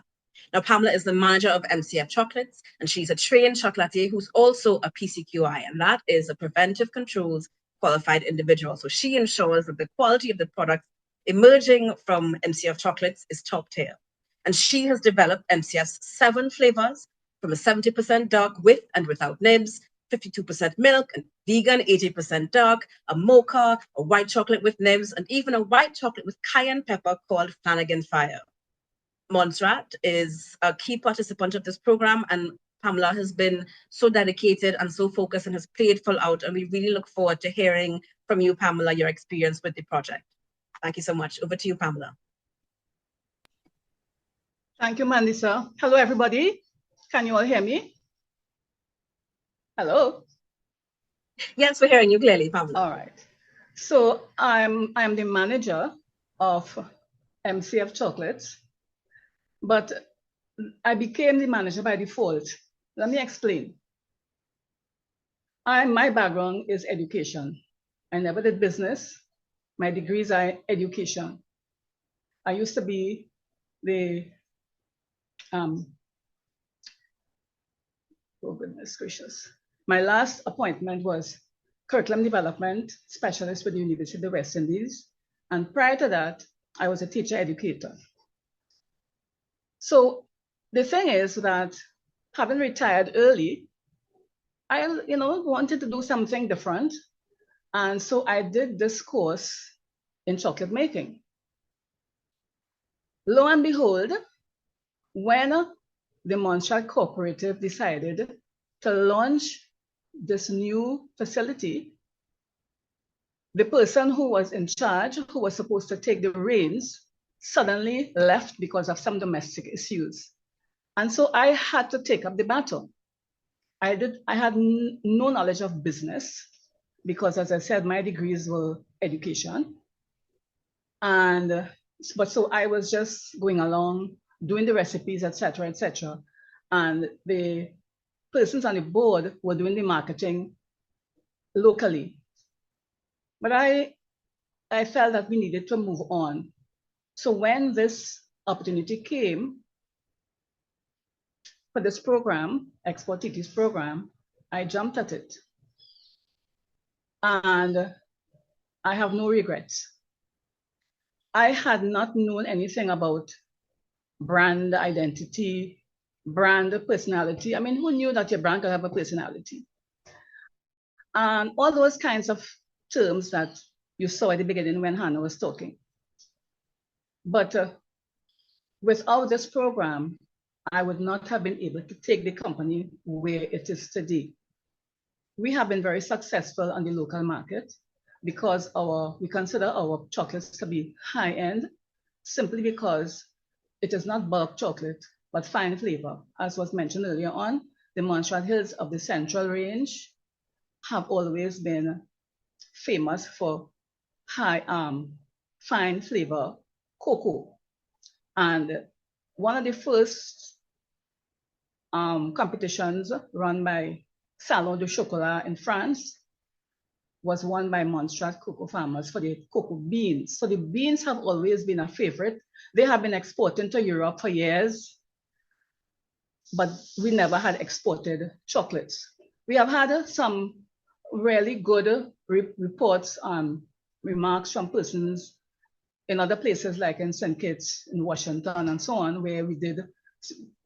Now, Pamela is the manager of MCF Chocolates, and she's a trained chocolatier who's also a PCQI, and that is a preventive controls qualified individual. So she ensures that the quality of the products emerging from MCF Chocolates is top tier. And she has developed MCF's 7 flavors, from a 70% dark with and without nibs, 52% milk, and vegan, 80% dark, a mocha, a white chocolate with nibs, and even a white chocolate with cayenne pepper called Flanagan Fire. Montserrat is a key participant of this program, and Pamela has been so dedicated and so focused and has played full out. And we really look forward to hearing from you, Pamela, your experience with the project. Thank you so much. Over to you, Pamela. Thank you, Mandisa. Hello, everybody. Can you all hear me? Hello? Yes, we're hearing you clearly, Pamela. All right. So I'm the manager of MCF Chocolates, but I became the manager by default. Let me explain. My background is education. I never did business. My degrees are education. I used to be the oh goodness gracious. My last appointment was curriculum development specialist with the University of the West Indies. And prior to that, I was a teacher educator. So the thing is that having retired early, I wanted to do something different. And so I did this course in chocolate making. Lo and behold, when the Montserrat Cooperative decided to launch this new facility, the person who was in charge, who was supposed to take the reins, suddenly left because of some domestic issues. And so I had to take up the battle. I had no knowledge of business because, as I said, my degrees were education. But so I was just going along, doing the recipes, etc., etc. And the persons on the board were doing the marketing locally. But I felt that we needed to move on. So when this opportunity came for this program, Export TT's program, I jumped at it. And I have no regrets. I had not known anything about brand identity, brand personality. I mean, who knew that your brand could have a personality? And all those kinds of terms that you saw at the beginning when Hannah was talking. But without this program, I would not have been able to take the company where it is today. We have been very successful on the local market because we consider our chocolates to be high-end simply because it is not bulk chocolate, but fine flavor. As was mentioned earlier on, the Montreal Hills of the Central Range have always been famous for high fine flavor cocoa. And one of the first competitions run by Salon de Chocolat in France was won by Montreal cocoa farmers for the cocoa beans. So the beans have always been a favorite. They have been exporting to Europe for years, but we never had exported chocolates. We have had some really good reports, remarks from persons in other places like in St. Kitts, in Washington and so on, where we did,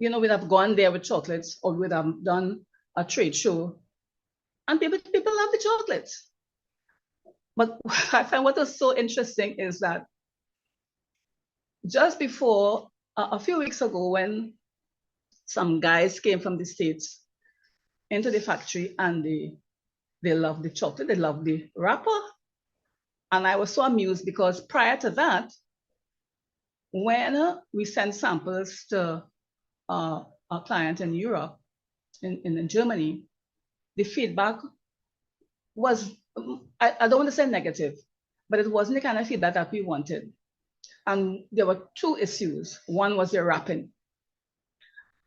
we'd have gone there with chocolates or we'd have done a trade show and people love the chocolates. But I find what was so interesting is that just before, a few weeks ago, when some guys came from the States into the factory and they loved the chocolate, they loved the wrapper. And I was so amused because prior to that, when we sent samples to our client in Europe, in Germany, the feedback was, I don't want to say negative, but it wasn't the kind of feedback that we wanted. And there were two issues. One was the wrapping.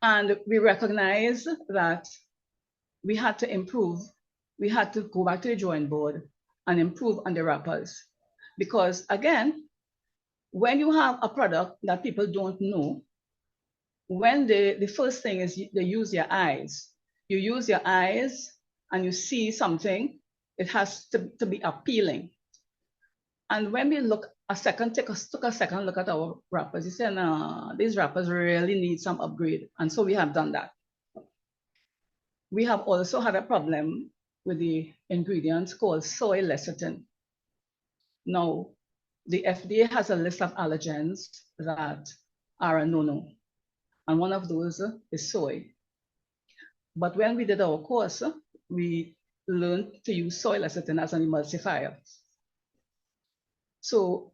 And we recognized that we had to improve. We had to go back to the drawing board and improve on the wrappers. Because again, when you have a product that people don't know, when the first thing is they use your eyes. You use your eyes and you see something, it has to be appealing. And when we look took a second look at our wrappers, we said, no, these wrappers really need some upgrade. And so we have done that. We have also had a problem with the ingredients called soy lecithin. Now, the FDA has a list of allergens that are a no-no. And one of those is soy. But when we did our course, we learned to use soy lecithin as an emulsifier. So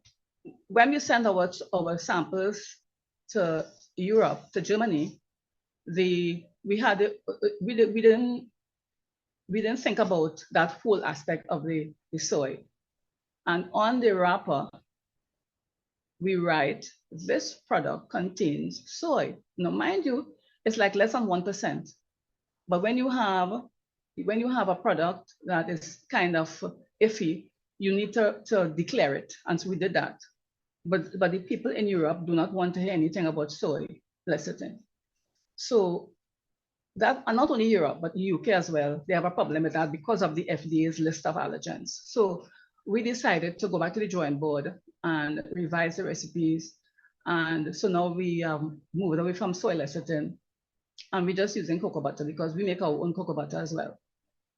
when we send our samples to Europe, to Germany, we didn't think about that whole aspect of the soy. And on the wrapper, we write, this product contains soy. Now, mind you, it's like less than 1%. But when you have a product that is kind of iffy, you need to declare it. And so we did that. But the people in Europe do not want to hear anything about soy lecithin. So that, and not only Europe, but the UK as well, they have a problem with that because of the FDA's list of allergens. So we decided to go back to the drawing board and revise the recipes. And so now we moved away from soy lecithin and we're just using cocoa butter because we make our own cocoa butter as well.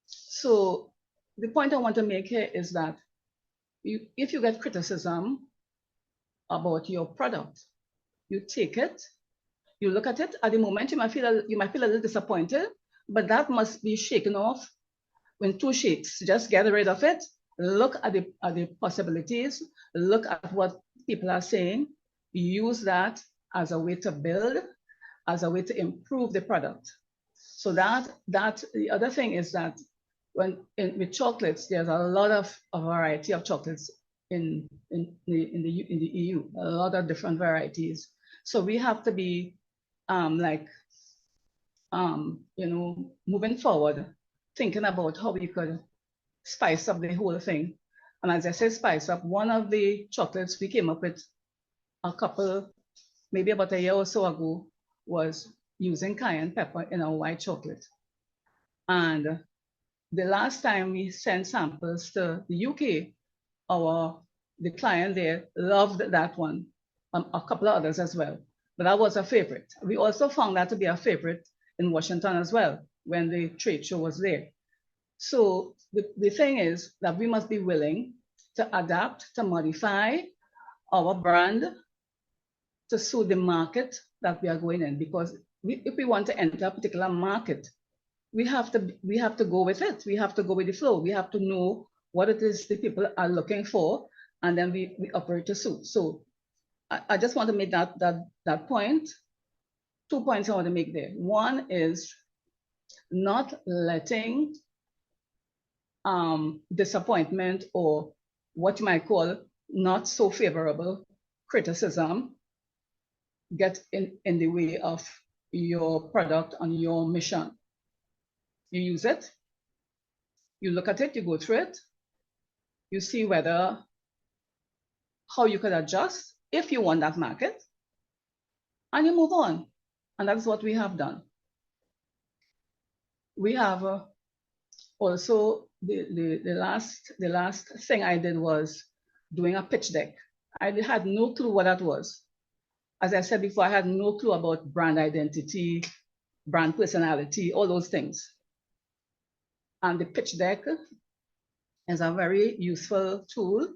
So the point I want to make here is that if you get criticism about your product, you take it, you look at it. At the moment, you might feel a little disappointed, but that must be shaken off in 2 shakes. Just get rid of it. Look at the possibilities. Look at what people are saying. Use that as a way to build, as a way to improve the product. So the other thing is that with chocolates, there's a lot of a variety of chocolates in the EU, a lot of different varieties. So we have to be moving forward, thinking about how we could spice up the whole thing. And as I say, spice up, one of the chocolates we came up with maybe about a year or so ago, was using cayenne pepper in our white chocolate. And the last time we sent samples to the UK, the client there loved that one, a couple of others as well. But that was a favorite. We also found that to be a favorite in Washington as well, when the trade show was there. So the thing is that we must be willing to adapt, to modify our brand to suit the market that we are going in. Because if we want to enter a particular market, we have to go with it. We have to go with the flow. We have to know what it is the people are looking for, and then we operate to suit. So I just want to make that point. 2 points I want to make there. One is not letting disappointment, or what you might call not so favorable criticism, get in the way of your product and your mission. You use it, you look at it, you go through it, you see how you could adjust if you want that market, and you move on. And that's what we have done. We have also the last thing I did was doing a pitch deck. I had no clue what that was. As I said before, I had no clue about brand identity, brand personality, all those things. And the pitch deck is a very useful tool,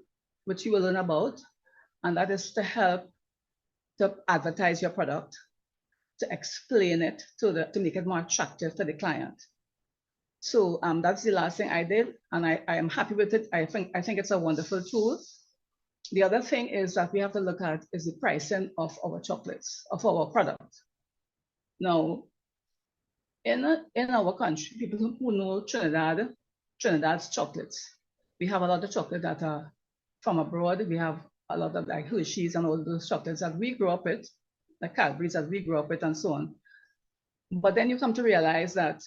which you will learn about, and that is to help to advertise your product, to explain it, to make it more attractive to the client. So that's the last thing I did, and I am happy with it. I think it's a wonderful tool. The other thing is that we have to look at is the pricing of our chocolates, of our product. Now, in our country, people who know Trinidad's chocolates, we have a lot of chocolate that are from abroad. We have a lot of like Hershey's and all those chocolates that we grew up with, the Cadbury's that we grew up with, and so on. But then you come to realize that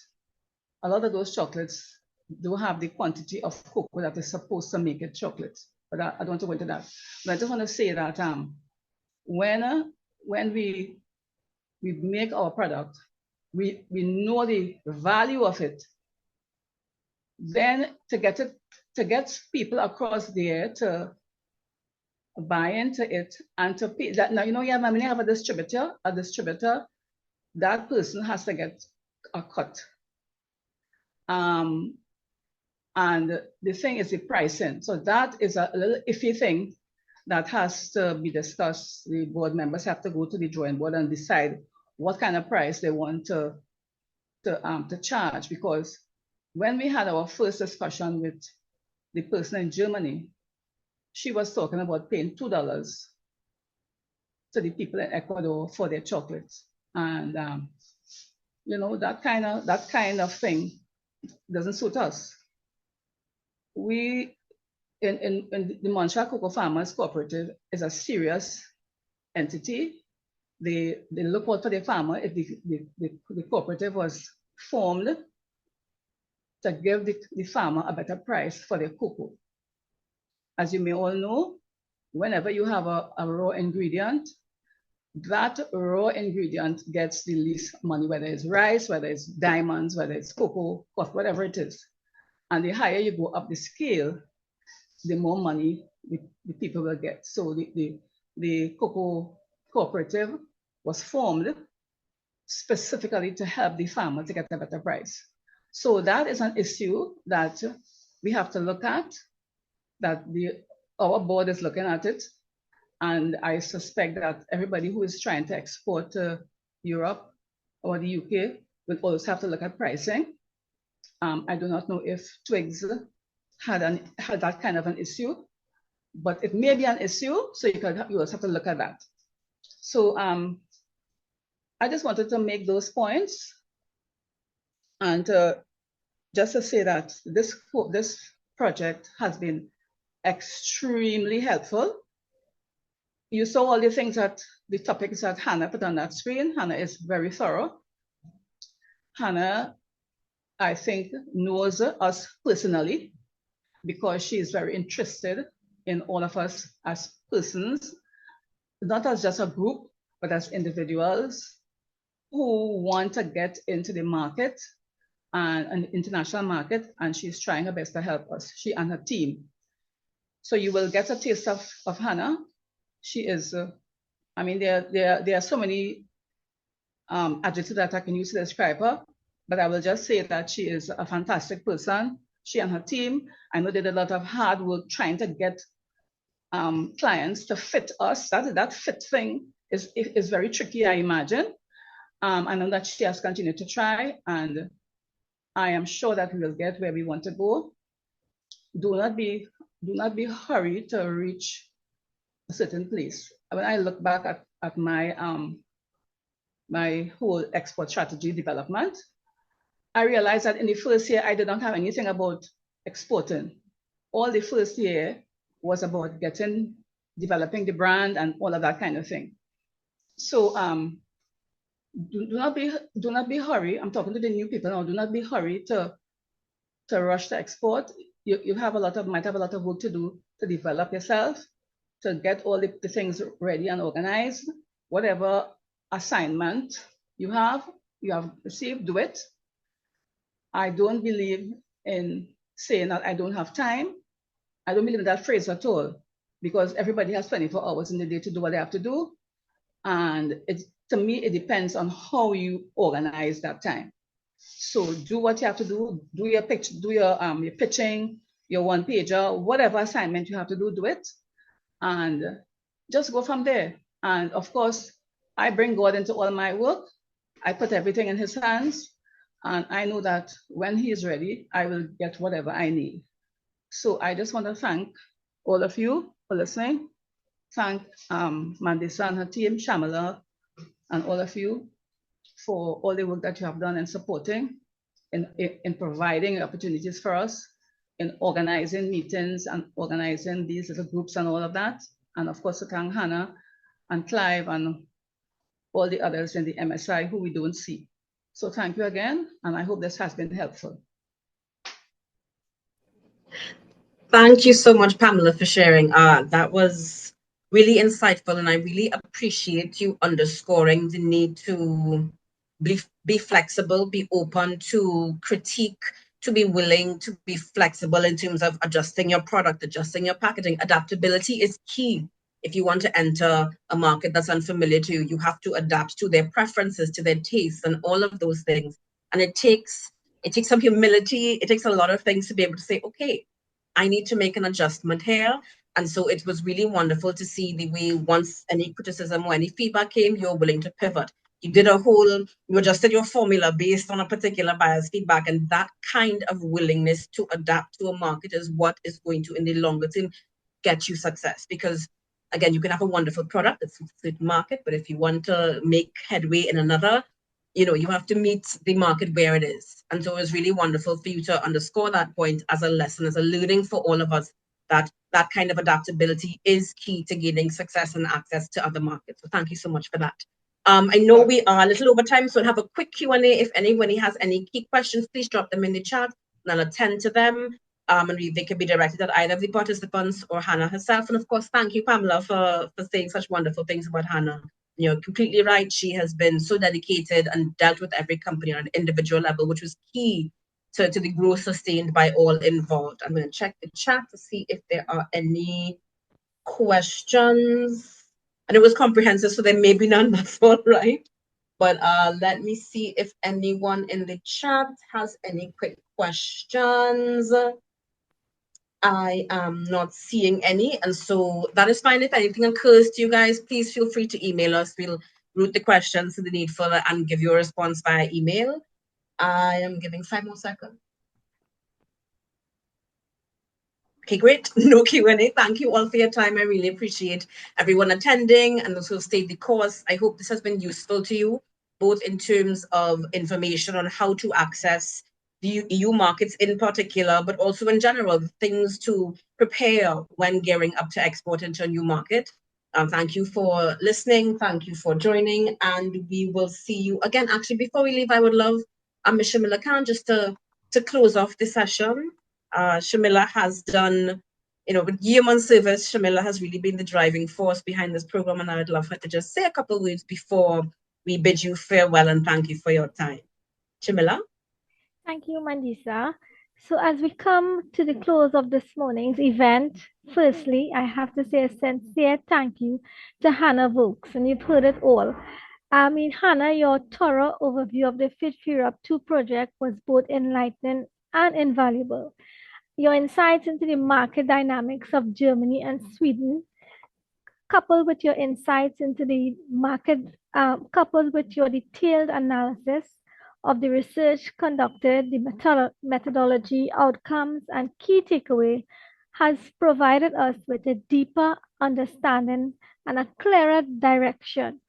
a lot of those chocolates don't have the quantity of cocoa that is supposed to make it chocolate. But I don't want to go into that. But I just want to say that when we make our product, we know the value of it. Then to get people across there to buy into it and to pay that. Now you know, yeah, when you have a distributor, that person has to get a cut. And the thing is the pricing. So that is a little iffy thing that has to be discussed. The board members have to go to the drawing board and decide what kind of price they want to charge. Because when we had our first discussion with the person in Germany, she was talking about paying $2 to the people in Ecuador for their chocolates. And you know, that kind of thing doesn't suit us. We in the Montreal Cocoa Farmers Cooperative is a serious entity. They look out for the farmer. The cooperative was formed to give the farmer a better price for their cocoa. As you may all know, whenever you have a raw ingredient, that raw ingredient gets the least money, whether it's rice, whether it's diamonds, whether it's cocoa, whatever it is. And the higher you go up the scale, the more money the people will get. So the cocoa cooperative was formed specifically to help the farmer to get a better price. So that is an issue that we have to look at, that our board is looking at it. And I suspect that everybody who is trying to export to Europe or the UK will also have to look at pricing. I do not know if Twigs had that kind of an issue, but it may be an issue, so you also have to look at that. So I just wanted to make those points And just to say that this project has been extremely helpful. You saw all the things that the topics that Hannah put on that screen. Hannah is very thorough. Hannah, I think, knows us personally because she is very interested in all of us as persons, not as just a group, but as individuals who want to get into the market and an international market, and she's trying her best to help us, she and her team. So you will get a taste of Hannah. She is, I mean, there are so many adjectives that I can use to describe her, but I will just say that she is a fantastic person. She and her team, I know they did a lot of hard work trying to get clients to fit us. That fit thing is very tricky, I imagine. I know that she has continued to try, and I am sure that we will get where we want to go. Do not be hurried to reach a certain place. When I look back at my my whole export strategy development, I realized that in the first year I did not have anything about exporting. All the first year was about developing the brand and all of that kind of thing. So do not be hurried. I'm talking to the new people now. Do not be hurried to rush to export. You might have a lot of work to do to develop yourself, to get all the things ready and organized. Whatever assignment you have received, do it. I don't believe in saying that I don't have time. I don't believe in that phrase at all, because everybody has 24 hours in the day to do what they have to do. And to me, it depends on how you organize that time. So do what you have to do. Do your pitch, do your pitching, your one pager, whatever assignment you have to do, do it, and just go from there. And of course, I bring God into all my work. I put everything in His hands, and I know that when He is ready, I will get whatever I need. So I just want to thank all of you for listening. Thank Mandisa and her team, Shamala, and all of you for all the work that you have done in supporting, in providing opportunities for us, in organizing meetings and organizing these little groups and all of that. And of course, to thank Hannah and Clive and all the others in the MSI who we don't see. So thank you again, and I hope this has been helpful. Thank you so much, Pamela, for sharing. That was really insightful, and I really appreciate you underscoring the need to be flexible, be open to critique, to be willing to be flexible in terms of adjusting your product, adjusting your packaging. Adaptability is key. If you want to enter a market that's unfamiliar to you, you have to adapt to their preferences, to their tastes, and all of those things. And it takes some humility. It takes a lot of things to be able to say, okay, I need to make an adjustment here. And so it was really wonderful to see the way once any criticism or any feedback came, you're willing to pivot. You adjusted your formula based on a particular buyer's feedback. And that kind of willingness to adapt to a market is what is going to, in the longer term, get you success. Because again, you can have a wonderful product that suits a certain market, but if you want to make headway in another, you have to meet the market where it is. And so it was really wonderful for you to underscore that point as a lesson, as a learning for all of us, that kind of adaptability is key to gaining success and access to other markets. So thank you so much for that. I know we are a little over time, so I'll have a quick Q&A. If anybody has any key questions, please drop them in the chat and I'll attend to them. And they can be directed at either of the participants or Hannah herself. And of course, thank you, Pamela, for saying such wonderful things about Hannah. You're completely right. She has been so dedicated and dealt with every company on an individual level, which was key to the growth sustained by all involved. I'm going to check the chat to see if there are any questions. And it was comprehensive, so there may be none, that's all right. But let me see if anyone in the chat has any quick questions. I am not seeing any, and so that is fine. If anything occurs to you guys, please feel free to email us. We'll route the questions to the needful and give you a response via email. I am giving 5 more seconds. Okay, great. No Q&A. Thank you all for your time. I really appreciate everyone attending and those who stayed the course. I hope this has been useful to you. both in terms of information on how to access the EU markets in particular, but also in general, things to prepare when gearing up to export into a new market. Thank you for listening. Thank you for joining. And we will see you again. Actually, before we leave, I would love Ms. Shamila Khan just to close off the session. Shamila has done, with year-month service, Shamila has really been the driving force behind this program. And I would love her to just say a couple of words before we bid you farewell and thank you for your time. Shamila? Thank you, Mandisa. So as we come to the close of this morning's event, firstly, I have to say a sincere thank you to Hannah Vokes, and you've heard it all. I mean, Hannah, your thorough overview of the FIT4EU 2 project was both enlightening and invaluable. Your insights into the market dynamics of Germany and Sweden, coupled with your insights into the market, coupled with your detailed analysis of the research conducted, the methodology, outcomes, and key takeaway has provided us with a deeper understanding and a clearer direction.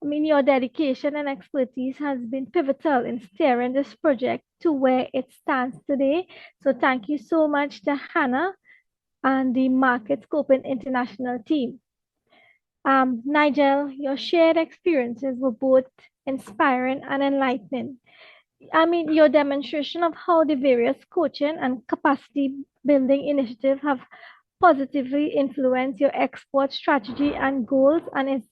I mean, your dedication and expertise has been pivotal in steering this project to where it stands today. So thank you so much to Hannah and the Market Scoping International team. Nigel, your shared experiences were both inspiring and enlightening. I mean, your demonstration of how the various coaching and capacity building initiatives have positively influenced your export strategy and goals, and is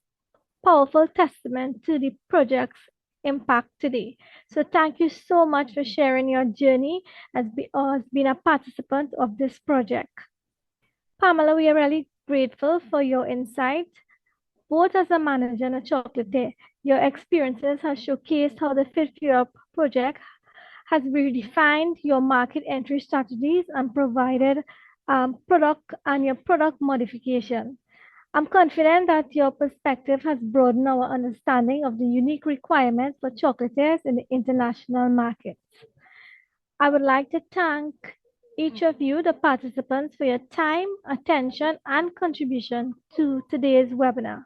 powerful testament to the project's impact today. So thank you so much for sharing your journey as being a participant of this project. Pamela, we are really grateful for your insight. Both as a manager and a chocolatier, your experiences have showcased how the FIT4EU project has redefined your market entry strategies and provided product modification. I'm confident that your perspective has broadened our understanding of the unique requirements for chocolatiers in the international markets. I would like to thank each of you, the participants, for your time, attention, and contribution to today's webinar.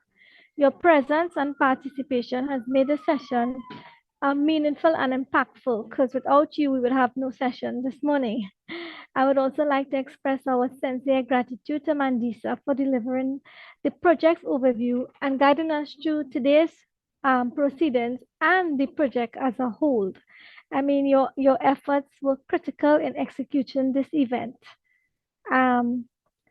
Your presence and participation has made the session meaningful and impactful, because without you, we would have no session this morning. I would also like to express our sincere gratitude to Mandisa for delivering the project's overview and guiding us through today's proceedings and the project as a whole. I mean, your efforts were critical in executing this event.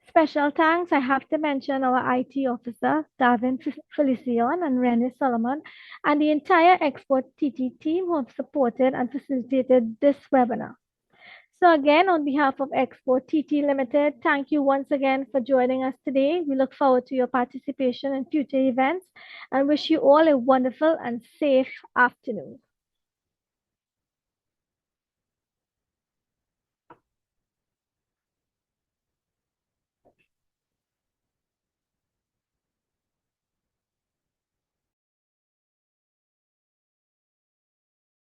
Special thanks, I have to mention our IT officer, Darwin Felicion and Rennie Solomon, and the entire Export TT team who have supported and facilitated this webinar. So again, on behalf of Export TT Limited, thank you once again for joining us today. We look forward to your participation in future events and wish you all a wonderful and safe afternoon.